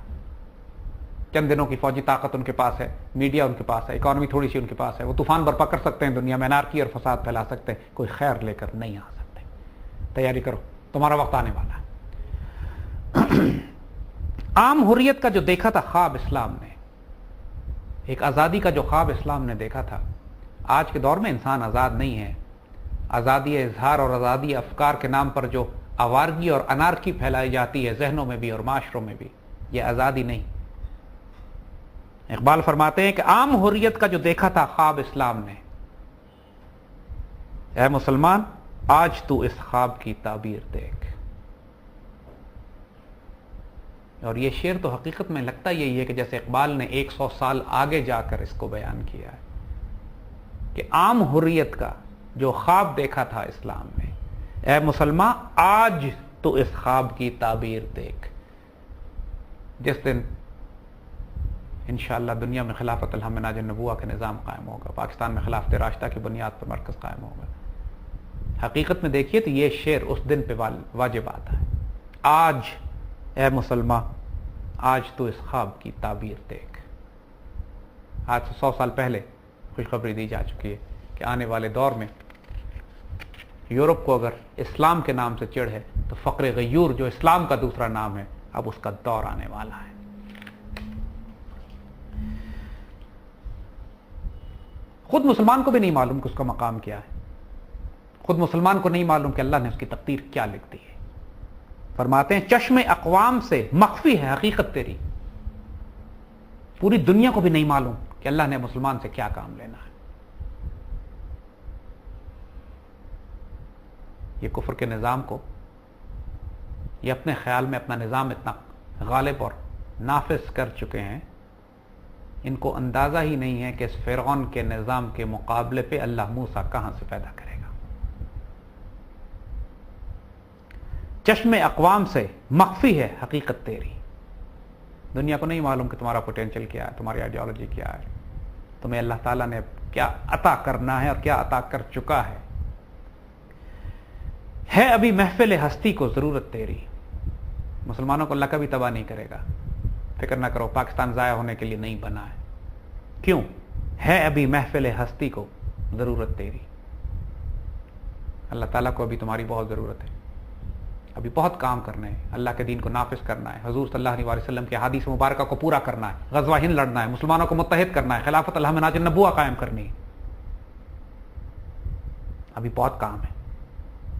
چند دنوں کی فوجی طاقت ان کے پاس ہے، میڈیا ان کے پاس ہے، اکانومی تھوڑی سی ان کے پاس ہے، وہ طوفان برپا کر سکتے ہیں، دنیا میں انارکی اور فساد پھیلا سکتے ہیں، کوئی خیر لے کر نہیں آ سکتے۔ تیاری کرو، تمہارا وقت آنے والا ہے۔ عام حریت کا جو دیکھا تھا خواب اسلام نے، ایک آزادی کا جو خواب اسلام نے دیکھا تھا، آج کے دور میں انسان آزاد نہیں ہے۔ آزادی اظہار اور آزادی افکار کے نام پر جو آوارگی اور انارکی پھیلائی جاتی ہے ذہنوں میں بھی اور معاشروں میں بھی، یہ آزادی نہیں۔ اقبال فرماتے ہیں کہ عام حریت کا جو دیکھا تھا خواب اسلام نے، اے مسلمان آج تو اس خواب کی تعبیر دیکھ۔ اور یہ شعر تو حقیقت میں لگتا یہی ہے کہ جیسے اقبال نے 100 سال آگے جا کر اس کو بیان کیا ہے کہ عام حریت کا جو خواب دیکھا تھا اسلام میں، اے مسلمان آج تو اس خواب کی تعبیر دیکھ۔ جس دن انشاءاللہ دنیا میں خلافت الحمناج النبوہ کا نظام قائم ہوگا، پاکستان میں خلافت راشدہ کی بنیاد پر مرکز قائم ہوگا۔ حقیقت میں دیکھیے تو یہ شعر اس دن پہ واجب آتا ہے، آج اے مسلمان آج تو اس خواب کی تعبیر دیکھ۔ آج سے 100 سال پہلے خوشخبری دی جا چکی ہے کہ آنے والے دور میں یورپ کو اگر اسلام کے نام سے چڑھ ہے تو فقر غیور جو اسلام کا دوسرا نام ہے، اب اس کا دور آنے والا ہے۔ خود مسلمان کو بھی نہیں معلوم کہ اس کا مقام کیا ہے، خود مسلمان کو نہیں معلوم کہ اللہ نے اس کی تقدیر کیا لکھ دی ہے۔ فرماتے ہیں چشم اقوام سے مخفی ہے حقیقت تیری، پوری دنیا کو بھی نہیں معلوم کہ اللہ نے مسلمان سے کیا کام لینا ہے۔ یہ کفر کے نظام کو یہ اپنے خیال میں اپنا نظام اتنا غالب اور نافذ کر چکے ہیں، ان کو اندازہ ہی نہیں ہے کہ اس فرعون کے نظام کے مقابلے پہ اللہ موسیٰ کہاں سے پیدا کرے گا۔ چشم اقوام سے مخفی ہے حقیقت تیری، دنیا کو نہیں معلوم کہ تمہارا پوٹینشل کیا ہے، تمہاری آئیڈیالوجی کیا ہے، تمہیں اللہ تعالیٰ نے کیا عطا کرنا ہے اور کیا عطا کر چکا ہے ابھی محفل ہستی کو ضرورت تیری۔ مسلمانوں کو اللہ کبھی تباہ نہیں کرے گا، فکر نہ کرو، پاکستان ضائع ہونے کے لیے نہیں بنا ہے۔ کیوں؟ ہے ابھی محفل ہستی کو ضرورت تیری۔ اللہ تعالیٰ کو ابھی تمہاری بہت ضرورت ہے، ابھی بہت کام کرنا ہے، اللہ کے دین کو نافذ کرنا ہے، حضور صلی اللہ علیہ وسلم کے حدیث مبارکہ کو پورا کرنا ہے، غزوہ ہند لڑنا ہے، مسلمانوں کو متحد کرنا ہے، خلافت الحمناج النبوہ قائم کرنی ہے۔ ابھی بہت کام ہے،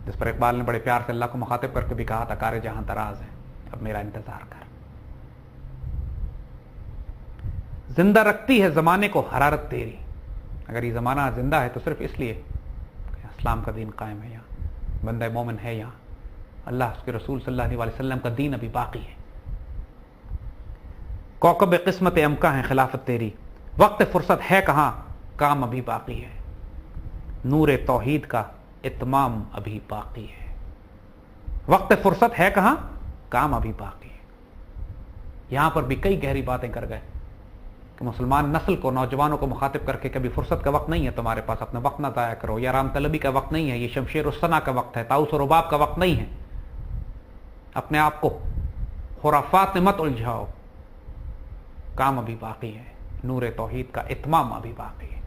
جس پر اقبال نے بڑے پیار سے اللہ کو مخاطب کر کے بھی کہا تھا کار جہاں دراز ہے، اب میرا انتظار کر۔ زندہ رکھتی ہے زمانے کو حرارت تیری، اگر یہ زمانہ زندہ ہے تو صرف اس لیے کہ اسلام کا دین قائم ہے یہاں، بندہ مومن ہے یہاں، اللہ اس کے رسول صلی اللہ علیہ وسلم کا دین ابھی باقی ہے۔ کوكب قسمت امکا ہے خلافت تیری، وقت فرصت ہے کہاں، کام ابھی باقی ہے، نور توحید کا اتمام ابھی باقی ہے۔ وقت فرصت ہے کہاں، کام ابھی باقی ہے۔ یہاں پر بھی کئی گہری باتیں کر گئے کہ مسلمان نسل کو، نوجوانوں کو مخاطب کر کے کبھی فرصت کا وقت نہیں ہے تمہارے پاس، اپنا وقت نہ ضائع کرو، یہ آرام طلبی کا وقت نہیں ہے، یہ شمشیر الصنع کا وقت ہے، طاؤس و رباب کا وقت نہیں ہے، اپنے آپ کو خرافات میں مت الجھاؤ، کام ابھی باقی ہے، نور توحید کا اتمام ابھی باقی ہے۔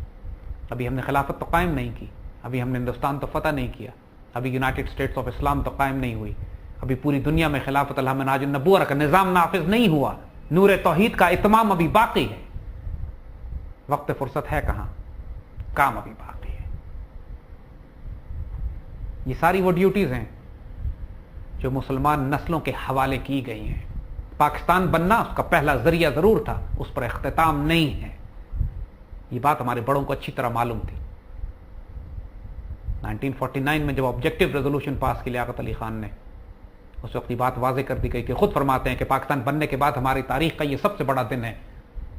ابھی ہم نے خلافت تو قائم نہیں کی، ابھی ہم نے ہندوستان تو فتح نہیں کیا، ابھی یونائٹڈ اسٹیٹس آف اسلام تو قائم نہیں ہوئی، ابھی پوری دنیا میں خلافت الحمناج النبوہ کا نظام نافذ نہیں ہوا، نور توحید کا اتمام ابھی باقی ہے۔ وقت فرصت ہے کہاں، کام ابھی باقی ہے۔ یہ ساری وہ ڈیوٹیز ہیں جو مسلمان نسلوں کے حوالے کی گئی ہیں۔ پاکستان بننا اس کا پہلا ذریعہ ضرور تھا، اس پر اختتام نہیں ہے، یہ بات ہمارے بڑوں کو اچھی طرح معلوم تھی۔ 1949 میں جب آبجیکٹو ریزولوشن پاس کی لیاقت علی خان نے، اس وقت یہ بات واضح کر دی گئی کہ خود فرماتے ہیں کہ پاکستان بننے کے بعد ہماری تاریخ کا یہ سب سے بڑا دن ہے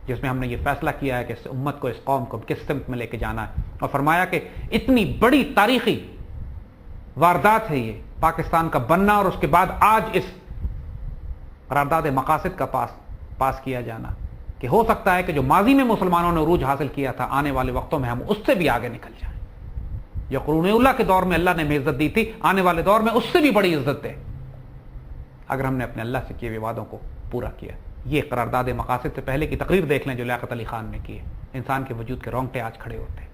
جس میں ہم نے یہ فیصلہ کیا ہے کہ اس امت کو، اس قوم کو کس سمت میں لے کے جانا ہے، اور فرمایا کہ اتنی بڑی تاریخی واردات ہے یہ پاکستان کا بننا، اور اس کے بعد آج اس قرارداد مقاصد کا پاس کیا جانا، کہ ہو سکتا ہے کہ جو ماضی میں مسلمانوں نے عروج حاصل کیا تھا، آنے والے وقتوں میں ہم اس سے بھی آگے نکل جائیں۔ جو قرون اللہ کے دور میں اللہ نے ہمیں عزت دی تھی، آنے والے دور میں اس سے بھی بڑی عزت ہے اگر ہم نے اپنے اللہ سے کیے ہوئے وعدوں کو پورا کیا۔ یہ قرارداد مقاصد سے پہلے کی تقریر دیکھ لیں جو لیاقت علی خان نے کی ہے، انسان کے وجود کے رونگٹے آج کھڑے ہوتے ہیں۔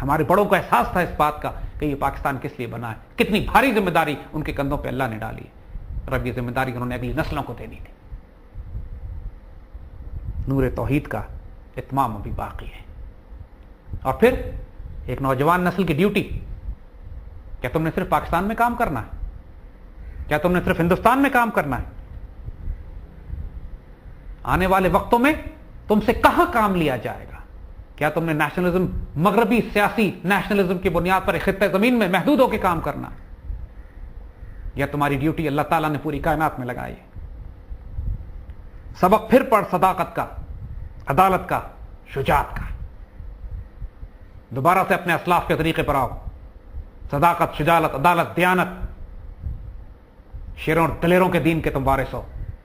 ہمارے بڑوں کو احساس تھا اس بات کا کہ یہ پاکستان کس لیے بنا ہے، کتنی بھاری ذمہ داری ان کے کندھوں پہ اللہ نے ڈالی ہے، اور اب یہ ذمہ داری انہوں نے اگلی نسلوں کو دینی تھی۔ نور توحید کا اتمام ابھی باقی ہے۔ اور پھر ایک نوجوان نسل کی ڈیوٹی، کیا تم نے صرف پاکستان میں کام کرنا ہے؟ کیا تم نے صرف ہندوستان میں کام کرنا ہے؟ آنے والے وقتوں میں تم سے کہاں کام لیا جائے گا؟ کیا تم نے نیشنلزم، مغربی سیاسی نیشنلزم کی بنیاد پر ایک خطہ زمین میں محدود ہو کے کام کرنا ہے؟ یا تمہاری ڈیوٹی اللہ تعالیٰ نے پوری کائنات میں لگائی ہے؟ سبق پھر پڑھ صداقت کا، عدالت کا، شجاعت کا، دوبارہ سے اپنے اسلاف کے طریقے پر آؤ۔ صداقت، شجاعت، عدالت، دیانت، شیروں اور دلیروں کے دین کے تم وارث ہو۔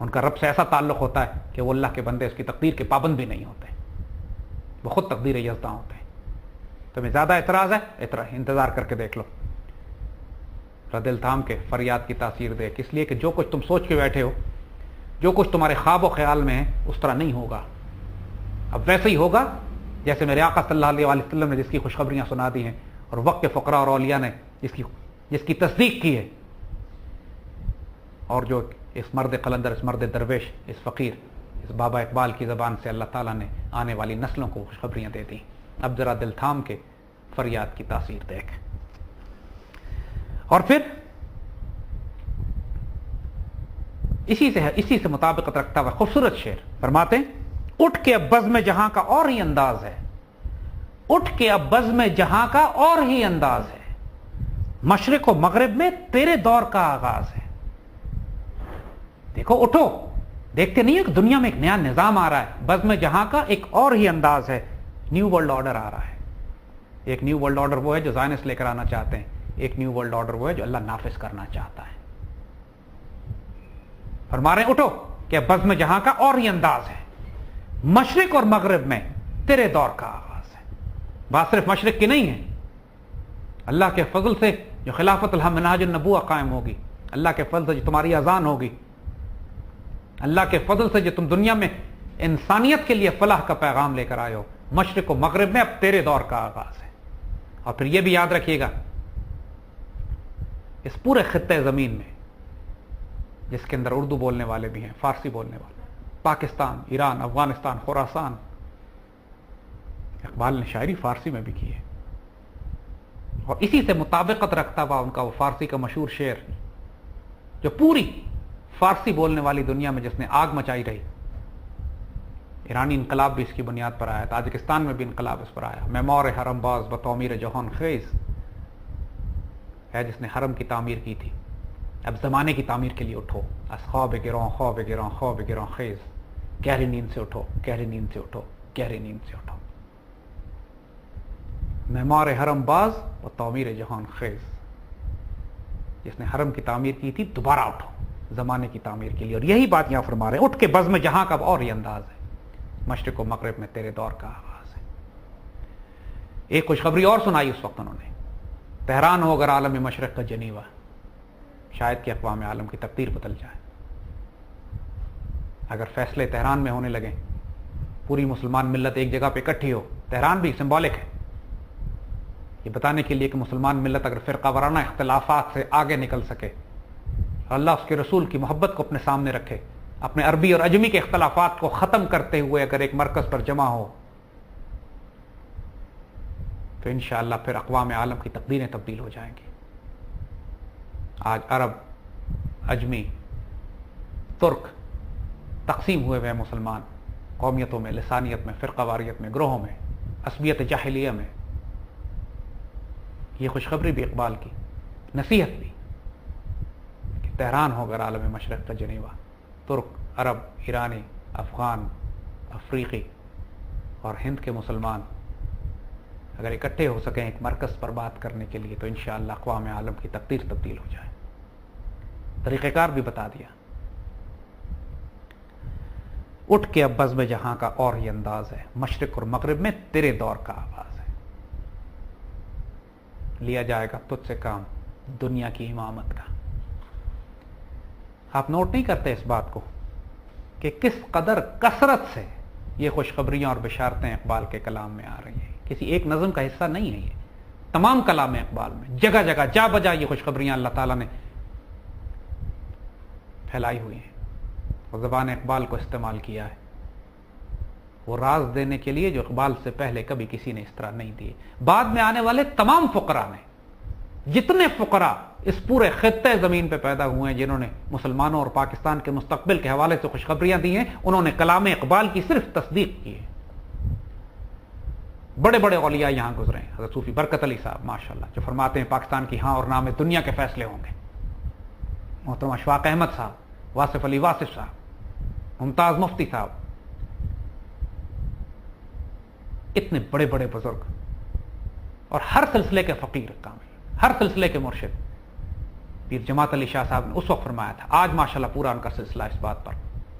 ان کا رب سے ایسا تعلق ہوتا ہے کہ وہ اللہ کے بندے اس کی تقدیر کے پابند بھی نہیں ہوتے, وہ خود تقدیر یزداں ہوتے ہیں. تمہیں زیادہ اعتراض ہے, انتظار کر کے دیکھ لو, دل تھام کے فریاد کی تاثیر دیکھ. اس لیے کہ جو کچھ تم سوچ کے بیٹھے ہو, جو کچھ تمہارے خواب و خیال میں ہے, اس طرح نہیں ہوگا. اب ویسے ہی ہوگا جیسے میرے آقا صلی اللہ علیہ وسلم نے جس کی خوشخبریاں سنا دی ہیں, اور وقت کے فقراء اور اولیاء نے جس کی تصدیق کی ہے, اور جو اس مرد قلندر, اس مرد درویش, اس فقیر, اس بابا اقبال کی زبان سے اللہ تعالیٰ نے آنے والی نسلوں کو خوشخبریاں دے دی. اب ذرا دل تھام کے فریاد کی تاثیر دیکھ. اور پھر اسی سے مطابقت رکھتا ہوا خوبصورت شعر فرماتے ہیں, اٹھ کے اب بزم جہاں کا اور ہی انداز ہے, اٹھ کے اب بزم جہاں کا اور ہی انداز ہے, مشرق و مغرب میں تیرے دور کا آغاز ہے. دیکھو اٹھو, دیکھتے نہیں ہو کہ دنیا میں ایک نیا نظام آ رہا ہے, بزم جہاں کا ایک اور ہی انداز ہے, نیو ورلڈ آرڈر آ رہا ہے. ایک نیو ورلڈ آرڈر وہ ہے جو زائنسٹ لے کر آنا چاہتے ہیں, ایک نیو ورلڈ آرڈر وہ ہے جو اللہ نافذ کرنا چاہتا ہے. فرما رہے ہیں اٹھو کہ بزم جہاں کا اور ہی انداز ہے, مشرق اور مغرب میں تیرے دور کا آغاز ہے. بات صرف مشرق کی نہیں ہے, اللہ کے فضل سے جو خلافت منہاج النبوہ قائم ہوگی, اللہ کے فضل سے جو تمہاری اذان ہوگی, اللہ کے فضل سے جو تم دنیا میں انسانیت کے لیے فلاح کا پیغام لے کر آئے ہو, مشرق و مغرب میں اب تیرے دور کا آغاز ہے. اور پھر یہ بھی یاد رکھیے گا, اس پورے خطے زمین میں جس کے اندر اردو بولنے والے بھی ہیں, فارسی بولنے والے, پاکستان, ایران, افغانستان, خراسان, اقبال نے شاعری فارسی میں بھی کی ہے. اور اسی سے مطابقت رکھتا ہوا ان کا وہ فارسی کا مشہور شعر جو پوری فارسی بولنے والی دنیا میں جس نے آگ مچائی رہی. ایرانی انقلاب بھی اس کی بنیاد پر آیا, تاجکستان میں بھی انقلاب اس پر آیا. معمار حرم باز بتعمیر جہان خیز ہے جس نے حرم کی تعمیر کی تھی. اب زمانے کی تعمیر کے لیے اٹھو, از خواب گراں خواب گراں خواب گراں خیز, گہری نیند سے اٹھو, گہری نیند سے اٹھو, گہری نیند سے اٹھو. معمار حرم باز و تعمیر جہان خیز, جس نے حرم کی تعمیر کی تھی, دوبارہ اٹھو زمانے کی تعمیر کے لیے. اور یہی بات یہاں فرما رہے ہیں, اٹھ کے بزم جہاں کا اور یہ انداز ہے, مشرق و مغرب میں تیرے دور کا آغاز ہے. ایک خوشخبری اور سنائی اس وقت انہوں نے, تہران ہو اگر عالم مشرق کا جنیوا, شاید کہ اقوام عالم کی تقدیر بدل جائے. اگر فیصلے تہران میں ہونے لگیں, پوری مسلمان ملت ایک جگہ پہ اکٹھی ہو, تہران بھی سمبولک ہے یہ بتانے کے لیے کہ مسلمان ملت اگر فرقہ وارانہ اختلافات سے آگے نکل سکے, اللہ اس کے رسول کی محبت کو اپنے سامنے رکھے, اپنے عربی اور اجمی کے اختلافات کو ختم کرتے ہوئے اگر ایک مرکز پر جمع ہو, تو انشاءاللہ پھر اقوام عالم کی تقدیریں تبدیل ہو جائیں گی. آج عرب, اجمی, ترک تقسیم ہوئے ہوئے مسلمان قومیتوں میں, لسانیت میں, فرقہ واریت میں, گروہوں میں, عصبیت جاہلیہ میں. یہ خوشخبری بھی اقبال کی, نصیحت بھی, کہ تہران ہو اگر عالم مشرق کا جنیوا, ترک, عرب, ایرانی, افغان, افریقی اور ہند کے مسلمان اگر اکٹھے ہو سکیں ایک مرکز پر بات کرنے کے لیے, تو انشاءاللہ اقوام عالم کی تقدیر تبدیل ہو جائے. طریقہ کار بھی بتا دیا, اٹھ کے اب بزم جہاں کا اور ہی انداز ہے, مشرق اور مغرب میں تیرے دور کا آغاز ہے. لیا جائے گا تجھ سے کام دنیا کی امامت کا. آپ نوٹ نہیں کرتے اس بات کو کہ کس قدر کثرت سے یہ خوشخبریاں اور بشارتیں اقبال کے کلام میں آ رہی ہیں. کسی ایک نظم کا حصہ نہیں ہے, یہ تمام کلام اقبال میں جگہ جگہ جا بجا یہ خوشخبریاں اللہ تعالیٰ نے پھیلائی ہوئی ہیں, اور زبان اقبال کو استعمال کیا ہے وہ راز دینے کے لیے جو اقبال سے پہلے کبھی کسی نے اس طرح نہیں دیے. بعد میں آنے والے تمام فقراء نے, جتنے فقراء اس پورے خطے زمین پہ پیدا ہوئے ہیں جنہوں نے مسلمانوں اور پاکستان کے مستقبل کے حوالے سے خوشخبریاں دی ہیں, انہوں نے کلام اقبال کی صرف تصدیق کی ہے. بڑے بڑے اولیاء یہاں گزرے ہیں, حضرت صوفی برکت علی صاحب ماشاءاللہ, جو فرماتے ہیں پاکستان کی ہاں اور نہ میں دنیا کے فیصلے ہوں گے. محترم اشفاق احمد صاحب, واصف علی واصف صاحب, ممتاز مفتی صاحب, اتنے بڑے بڑے بزرگ اور ہر سلسلے کے فقیر کامل, ہر سلسلے کے مرشد, پیر جماعت علی شاہ صاحب نے اس وقت فرمایا تھا. آج ماشاءاللہ پورا ان کا سلسلہ اس بات پر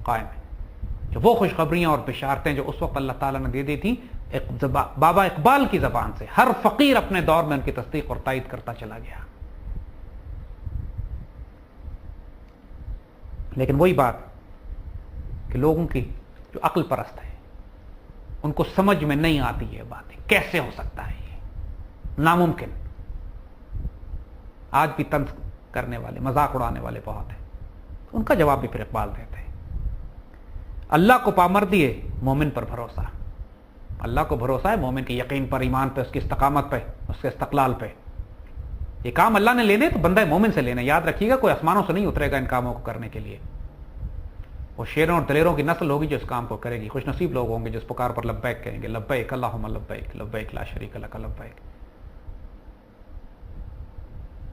قائم ہے کہ وہ خوشخبریاں اور بشارتیں جو اس وقت اللہ تعالیٰ نے دے دی تھی بابا اقبال کی زبان سے ہر فقیر اپنے دور میں ان کی تصدیق اور تائید کرتا چلا گیا. لیکن وہی بات کہ لوگوں کی جو عقل پرست ہے ان کو سمجھ میں نہیں آتی یہ بات. کیسے ہو سکتا ہے یہ ناممکن. آج بھی طنز کرنے والے مذاق اڑانے والے بہت ہیں. ان کا جواب بھی پھر اقبال دیتے ہیں. اللہ کو پامردی ہے مومن پر بھروسہ. اللہ کو بھروسہ ہے مومن کے یقین پر, ایمان پہ, اس کی استقامت پہ, اس کے استقلال پہ. یہ کام اللہ نے لینے تو بندہ مومن سے لینا. یاد رکھیے گا کوئی آسمانوں سے نہیں اترے گا ان کاموں کو کرنے کے لیے. وہ شیروں اور دلیروں کی نسل ہوگی جو اس کام کو کرے گی. خوش نصیب لوگ ہوں گے جو اس پکار پر لبیک کہیں گے, لبیک اللہم لبیک لبیک لا شریک لک لبیک.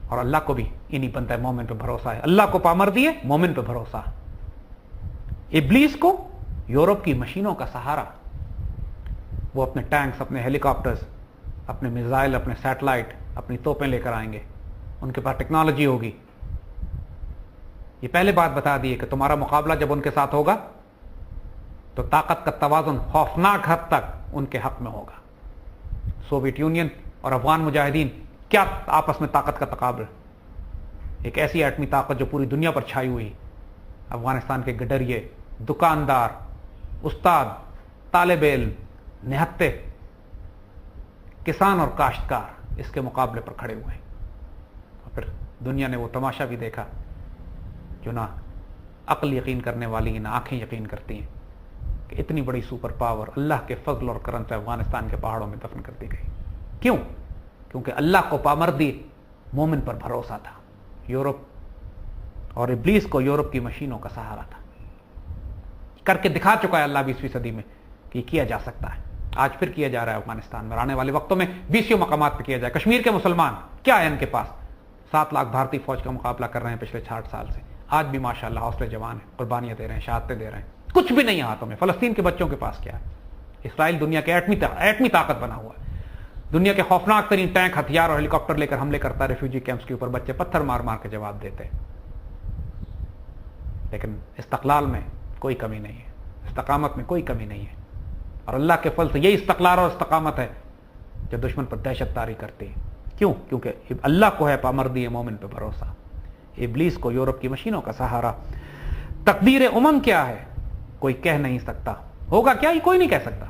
اور اللہ کو بھی انہی بندہ مومن پہ بھروسہ ہے. اللہ کو پامردی ہے مومن پہ بھروسہ. ابلیس کو یورپ کی مشینوں کا سہارا. وہ اپنے ٹینکس, اپنے ہیلی کاپٹرز, اپنے میزائل, اپنے سیٹلائٹ, اپنی توپیں لے کر آئیں گے. ان کے پاس ٹیکنالوجی ہوگی. یہ پہلے بات بتا دی ہے کہ تمہارا مقابلہ جب ان کے ساتھ ہوگا تو طاقت کا توازن خوفناک حد تک ان کے حق میں ہوگا. سوویت یونین اور افغان مجاہدین کیا آپس میں طاقت کا تقابل. ایک ایسی ایٹمی طاقت جو پوری دنیا پر چھائی ہوئی. افغانستان کے گڈریے, دکاندار, استاد, طالب علم, نہتے, کسان اور کاشتکار اس کے مقابلے پر کھڑے ہوئے ہیں. اور پھر دنیا نے وہ تماشا بھی دیکھا جو نہ عقل یقین کرنے والی نہ آنکھیں یقین کرتی ہیں کہ اتنی بڑی سپر پاور اللہ کے فضل اور کرم سے افغانستان کے پہاڑوں میں دفن کر دی گئی. کیوں؟ کیونکہ اللہ کو پامردی مومن پر بھروسہ تھا. یورپ اور ابلیس کو یورپ کی مشینوں کا سہارا تھا. کر کے دکھا چکا ہے اللہ 20ویں صدی میں کہ یہ کیا جا سکتا ہے. آج پھر کیا جا رہا ہے افغانستان میں. آنے والے وقتوں میں 20 مقامات پہ کیا جائے. کشمیر کے مسلمان کیا ہے ان کے پاس 7 لاکھ بھارتی فوج کا مقابلہ کر رہے ہیں پچھلے 60 سال سے. آج بھی ماشاءاللہ حوصلے جوان ہیں, قربانیاں دے رہے ہیں, شہادتیں دے رہے ہیں. کچھ بھی نہیں ہے ہاتھوں میں. فلسطین کے بچوں کے پاس کیا ہے؟ اسرائیل دنیا کے ایٹمی طاقت بنا ہوا ہے. دنیا کے خوفناک ترین ٹینک, ہتھیار اور ہیلی کاپٹر لے کر حملے کرتا ہے ریفیوجی کیمپس کے اوپر. بچے پتھر مار مار کے جواب دیتے. لیکن استقلال میں کوئی کمی نہیں ہے, استقامت میں کوئی کمی نہیں ہے. اور اللہ کے فضل سے یہی استقلال اور استقامت ہے جو دشمن پر دہشت طاری کرتی ہے. کیوں؟ کیونکہ اللہ کو ہے پامردی مومن پہ بھروسہ, ابلیس کو یورپ کی مشینوں کا سہارا. تقدیر امم کیا ہے کوئی کہہ نہیں سکتا. ہوگا کیا یہ کوئی نہیں کہہ سکتا.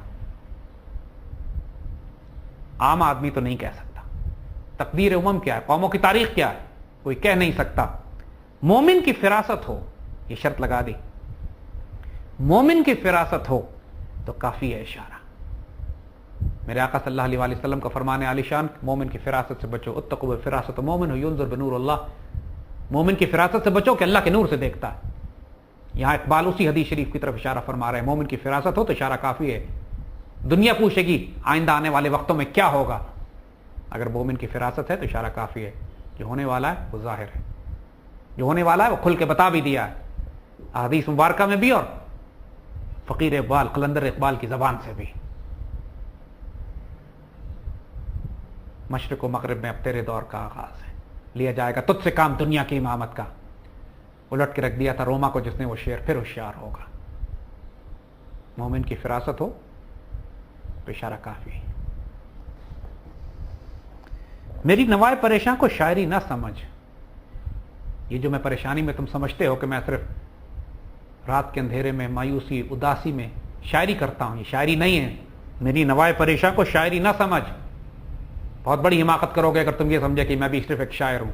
عام آدمی تو نہیں کہہ سکتا. تقدیر امم کیا ہے, قوموں کی تاریخ کیا ہے, کوئی کہہ نہیں سکتا. مومن کی فراست ہو, یہ شرط لگا دی, مومن کی فراست ہو تو کافی ہے اشارہ. میرے آقا صلی اللہ علیہ وآلہ وسلم کا فرمان عالی شان, مومن کی فراست سے بچو. اتقوا فراست مومن ینظر بنور اللہ. مومن کی فراست سے بچو کہ اللہ کے نور سے دیکھتا ہے. یہاں اقبال اسی حدیث شریف کی طرف اشارہ فرما رہے ہیں. مومن کی فراست ہو تو اشارہ کافی ہے. دنیا پوچھے گی آئندہ آنے والے وقتوں میں کیا ہوگا, اگر مومن کی فراست ہے تو اشارہ کافی ہے. جو ہونے والا ہے وہ ظاہر ہے, جو ہونے والا ہے وہ کھل کے بتا بھی دیا ہے حدیث مبارکہ میں بھی اور فقیر اقبال قلندر اقبال کی زبان سے بھی. مشرق و مغرب میں اب تیرے دور کا آغاز ہے, لیا جائے گا تجھ سے کام دنیا کی امامت کا. الٹ کے رکھ دیا تھا روما کو جس نے وہ شعر, پھر ہوشیار ہوگا. مومن کی فراست ہو تو اشارہ کافی. میری نوائے پریشان کو شاعری نہ سمجھ. یہ جو میں پریشانی میں تم سمجھتے ہو کہ میں صرف رات کے اندھیرے میں مایوسی اداسی میں شاعری کرتا ہوں, یہ شاعری نہیں ہے. میری نوائے پریشان کو شاعری نہ سمجھ. بہت بڑی حماقت کرو گے اگر تم یہ سمجھے کہ میں بھی صرف ایک شاعر ہوں,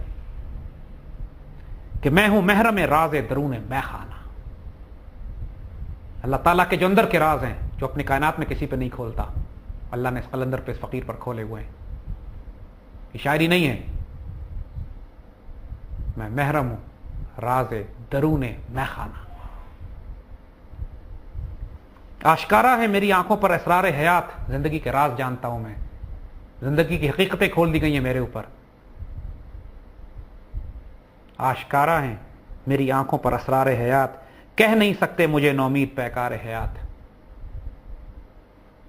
کہ میں ہوں محرم راز درون میں خانہ. اللہ تعالیٰ کے جو اندر کے راز ہیں جو اپنی کائنات میں کسی پہ نہیں کھولتا, اللہ نے اس قلندر پہ اس فقیر پر کھولے ہوئے ہیں. یہ شاعری نہیں ہے. میں محرم ہوں راز درون میں خانہ. آشکارا ہے میری آنکھوں پر اسرار حیات. زندگی کے راز جانتا ہوں میں, زندگی کی حقیقتیں کھول دی گئی ہیں میرے اوپر. آشکارا ہیں میری آنکھوں پر اسرار حیات, کہہ نہیں سکتے مجھے نومید پیکار حیات.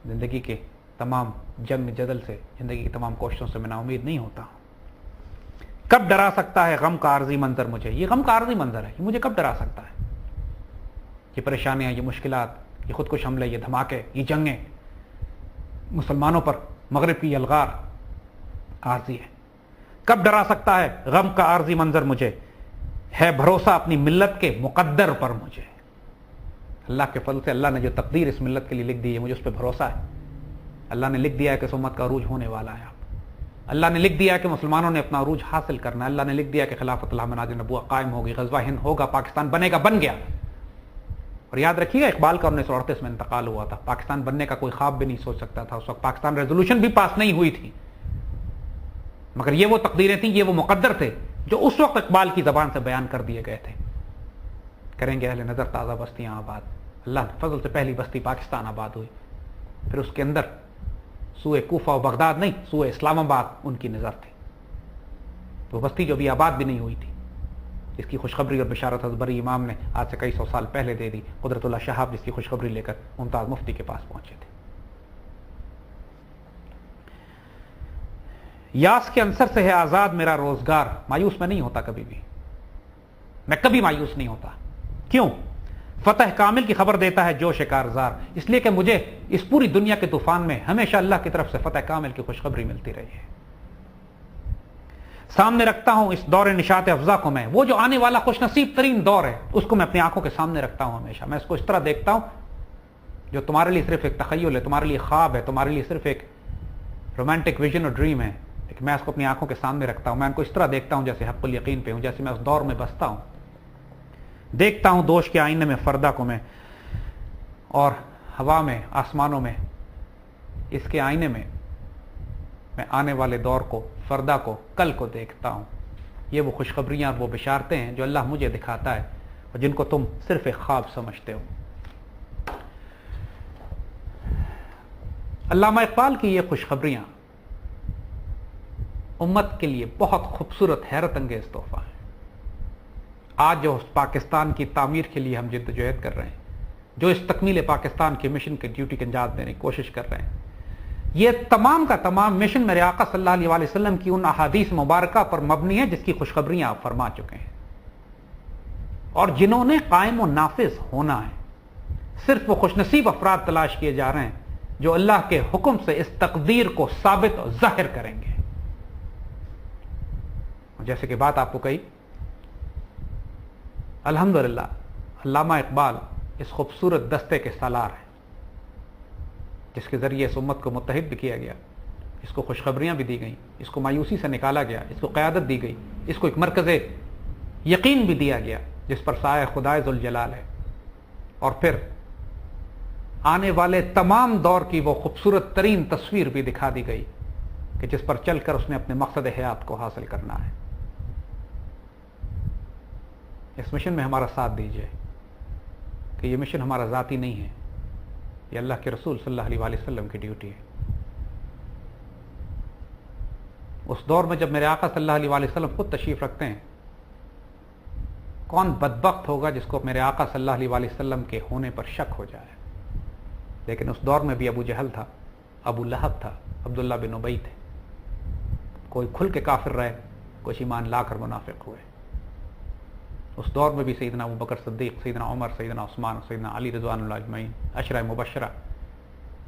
زندگی کے تمام جنگ جدل سے, زندگی کی تمام کوششوں سے میں نا امید نہیں ہوتا. کب ڈرا سکتا ہے غم کا عارضی منظر مجھے؟ یہ غم کا عارضی منظر ہے، یہ مجھے کب ڈرا سکتا ہے؟ یہ پریشانیاں، یہ مشکلات، یہ خودکش حملے، یہ دھماکے، یہ جنگیں، مسلمانوں پر مغرب کی الغار عارضی ہے۔ کب ڈرا سکتا ہے غم کا عارضی منظر مجھے؟ ہے بھروسہ اپنی ملت کے مقدر پر مجھے۔ اللہ کے فضل سے اللہ نے جو تقدیر اس ملت کے لیے لکھ دی ہے، مجھے اس پہ بھروسہ ہے۔ اللہ نے لکھ دیا ہے کہ اس امت کا عروج ہونے والا ہے۔ اللہ نے لکھ دیا کہ مسلمانوں نے اپنا عروج حاصل کرنا ہے۔ اللہ نے لکھ دیا کہ خلافت اللہ مناج نبوہ قائم ہوگی، غزوہ ہند ہوگا، پاکستان بنے گا، بن گیا۔ اور یاد رکھیے گا اقبال کا 1938 میں انتقال ہوا تھا، پاکستان بننے کا کوئی خواب بھی نہیں سوچ سکتا تھا، اس وقت پاکستان ریزولوشن بھی پاس نہیں ہوئی تھی، مگر یہ وہ تقدیریں تھیں، یہ وہ مقدر تھے جو اس وقت اقبال کی زبان سے بیان کر دیے گئے تھے۔ کریں گے اہل نظر تازہ بستیاں آباد۔ اللہ کے فضل سے پہلی بستی پاکستان آباد ہوئی، پھر اس کے اندر سوئے کوفہ و بغداد نہیں، سوئے اسلام آباد ان کی نظر تھی۔ وہ بستی جو ابھی آباد بھی نہیں ہوئی تھی، جس کی خوشخبری اور بشارت حضرت بری امام نے آج سے کئی سو سال پہلے دے دی، قدرت اللہ شہاب جس کی خوشخبری لے کر ممتاز مفتی کے پاس پہنچے تھے۔ یاس کے عنصر سے ہے آزاد میرا روزگار، مایوس میں نہیں ہوتا کبھی بھی، میں کبھی مایوس نہیں ہوتا۔ کیوں؟ فتح کامل کی خبر دیتا ہے جوش کارزار، اس لیے کہ مجھے اس پوری دنیا کے طوفان میں ہمیشہ اللہ کی طرف سے فتح کامل کی خوشخبری ملتی رہی ہے۔ سامنے رکھتا ہوں اس دور نشاط افزا کو میں، وہ جو آنے والا خوش نصیب ترین دور ہے اس کو میں اپنی آنکھوں کے سامنے رکھتا ہوں ہمیشہ۔ میں اس کو اس طرح دیکھتا ہوں جو تمہارے لیے صرف ایک تخیل ہے، تمہارے لیے خواب ہے، تمہارے لیے صرف ایک رومانٹک ویژن اور ڈریم ہے، لیکن میں اس کو اپنی آنکھوں کے سامنے رکھتا ہوں۔ میں ان کو اس طرح دیکھتا ہوں جیسے حق الیقین پہ ہوں، جیسے میں اس دور میں بستا ہوں۔ دیکھتا ہوں دوش کے آئینے میں فردہ کو میں، اور ہوا میں، آسمانوں میں، اس کے آئینے میں میں آنے والے دور کو، فردہ کو، کل کو دیکھتا ہوں۔ یہ وہ خوشخبریاں، وہ بشارتیں ہیں جو اللہ مجھے دکھاتا ہے اور جن کو تم صرف ایک خواب سمجھتے ہو۔ علامہ اقبال کی یہ خوشخبریاں امت کے لیے بہت خوبصورت، حیرت انگیز تحفہ ہے۔ آج جو پاکستان کی تعمیر کے لیے ہم جدوجہد کر رہے ہیں، جو اس تکمیل پاکستان کے مشن کی ڈیوٹی کے انجام دینے کی کوشش کر رہے ہیں، یہ تمام کا تمام مشن میرے آقا صلی اللہ علیہ وسلم کی ان احادیث مبارکہ پر مبنی ہے جس کی خوشخبریاں آپ فرما چکے ہیں، اور جنہوں نے قائم و نافذ ہونا ہے۔ صرف وہ خوش نصیب افراد تلاش کیے جا رہے ہیں جو اللہ کے حکم سے اس تقدیر کو ثابت اور ظاہر کریں گے۔ جیسے کہ بات آپ کو کہی، الحمدللہ علامہ اقبال اس خوبصورت دستے کے سالار ہیں جس کے ذریعے اس امت کو متحد بھی کیا گیا، اس کو خوشخبریاں بھی دی گئیں، اس کو مایوسی سے نکالا گیا، اس کو قیادت دی گئی، اس کو ایک مرکز یقین بھی دیا گیا جس پر سایہ خدائے ذوالجلال ہے، اور پھر آنے والے تمام دور کی وہ خوبصورت ترین تصویر بھی دکھا دی گئی کہ جس پر چل کر اس نے اپنے مقصد حیات کو حاصل کرنا ہے۔ اس مشن میں ہمارا ساتھ دیجیے کہ یہ مشن ہمارا ذاتی نہیں ہے، یہ اللہ کے رسول صلی اللہ علیہ وسلم کی ڈیوٹی ہے۔ اس دور میں جب میرے آقا صلی اللہ علیہ وسلم خود تشریف رکھتے ہیں، کون بدبخت ہوگا جس کو میرے آقا صلی اللہ علیہ وسلم کے ہونے پر شک ہو جائے؟ لیکن اس دور میں بھی ابو جہل تھا، ابو لہب تھا، عبداللہ بن ابی تھے، کوئی کھل کے کافر رہے، کچھ ایمان لا کر منافق ہوئے۔ اس دور میں بھی سیدنا ابوبکر صدیق، سیدنا عمر، سیدنا عثمان، سیدنا علی رضوان اللہ اجمعین، عشرہ مبشرہ،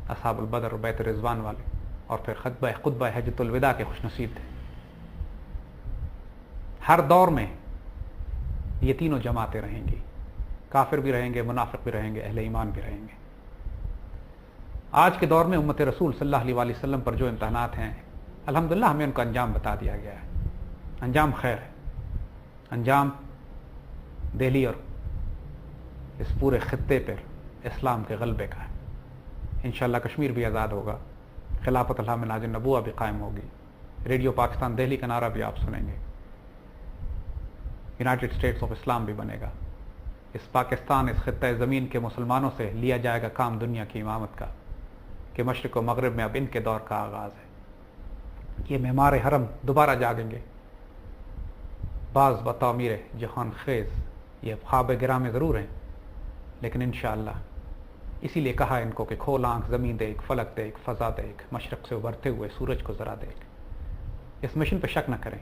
اصحاب البدر اور بیت رضوان والے، اور پھر خطبہ حجۃ الوداع کے خوش نصیب تھے۔ ہر دور میں یہ تینوں جماعتیں رہیں گی، کافر بھی رہیں گے، منافق بھی رہیں گے، اہل ایمان بھی رہیں گے۔ آج کے دور میں امت رسول صلی اللہ علیہ وسلم پر جو امتحانات ہیں، الحمدللہ ہمیں ان کا انجام بتا دیا گیا ہے۔ انجام خیر ہے، انجام دہلی اور اس پورے خطے پر اسلام کے غلبے کا ہے۔ انشاءاللہ کشمیر بھی آزاد ہوگا، خلافت اللہ مناج النبوہ بھی قائم ہوگی، ریڈیو پاکستان دہلی کا نعرہ بھی آپ سنیں گے، یونائٹڈ اسٹیٹس آف اسلام بھی بنے گا۔ اس پاکستان، اس خطہ زمین کے مسلمانوں سے لیا جائے گا کام دنیا کی امامت کا، کہ مشرق و مغرب میں اب ان کے دور کا آغاز ہے۔ یہ معمار حرم دوبارہ جاگیں گے، بعض بتعمیر جہان خیز، یہ خواب گراں میں ضرور ہیں، لیکن انشاءاللہ اسی لیے کہا ان کو کہ کھول آنکھ، زمین دیکھ، فلک دیکھ، فضا دیکھ، مشرق سے ابھرتے ہوئے سورج کو ذرا دیکھ۔ اس مشن پہ شک نہ کریں،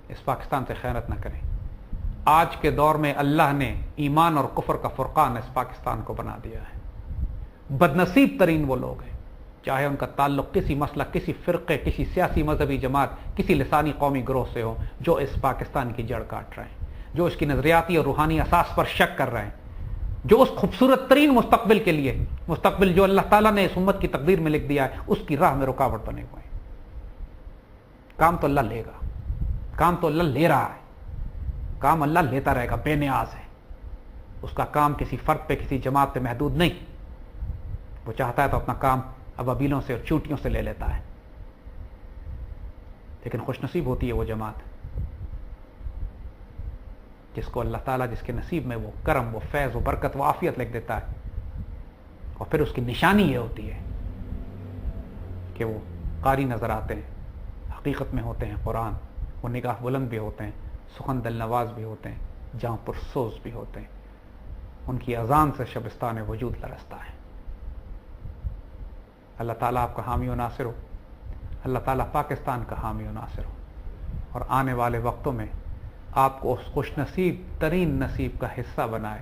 اس پاکستان سے خیانت نہ کریں. آج کے دور میں اللہ نے ایمان اور کفر کا فرقان اس پاکستان کو بنا دیا ہے. بدنصیب ترین وہ لوگ ہیں چاہے ان کا تعلق کسی مسلک، کسی فرقے، کسی سیاسی مذہبی جماعت، کسی لسانی قومی گروہ سے ہو، جو اس پاکستان کی جڑ کاٹ رہے ہیں، جو اس کی نظریاتی اور روحانی اساس پر شک کر رہے ہیں، جو اس خوبصورت ترین مستقبل کے لیے، مستقبل جو اللہ تعالیٰ نے اس امت کی تقدیر میں لکھ دیا ہے، اس کی راہ میں رکاوٹ بنے ہوئے ہیں. کام تو اللہ لے گا، کام تو اللہ لے رہا ہے، کام اللہ لیتا رہے گا، بے نیاز ہے. اس کا کام کسی فرد پہ، کسی جماعت پہ محدود نہیں. وہ چاہتا ہے تو اپنا کام ابابیلوں سے اور چونٹیوں سے لے لیتا ہے. لیکن خوش نصیب ہوتی ہے وہ جماعت جس کو اللہ تعالیٰ، جس کے نصیب میں وہ کرم، وہ فیض، وہ برکت، وہ عافیت لکھ دیتا ہے. اور پھر اس کی نشانی یہ ہوتی ہے کہ وہ قاری نظر آتے ہیں، حقیقت میں ہوتے ہیں قرآن، وہ نگاہ بلند بھی ہوتے ہیں، سخن دل نواز بھی ہوتے ہیں، جاں پرسوز بھی ہوتے ہیں. ان کی اذان سے شبستان وجود لرزتا ہے. اللہ تعالیٰ آپ کا حامی و ناصر ہو. اللہ تعالیٰ پاکستان کا حامی و ناصر ہو، اور آنے والے وقتوں میں آپ کو اس خوش نصیب ترین نصیب کا حصہ بنائے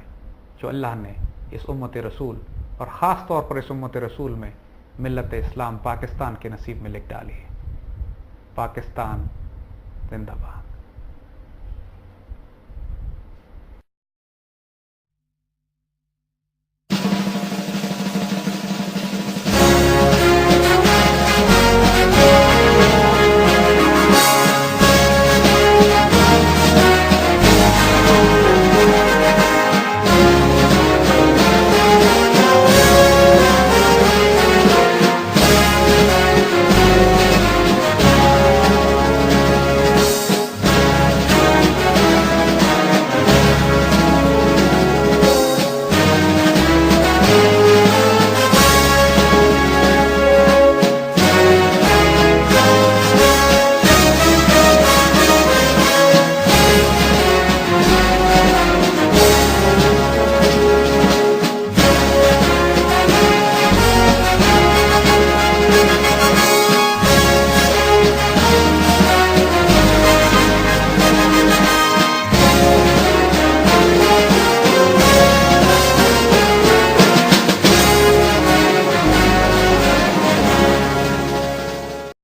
جو اللہ نے اس امت رسول، اور خاص طور پر اس امت رسول میں ملت اسلام پاکستان کے نصیب میں لکھ ڈالی ہے. پاکستان زندہ باد.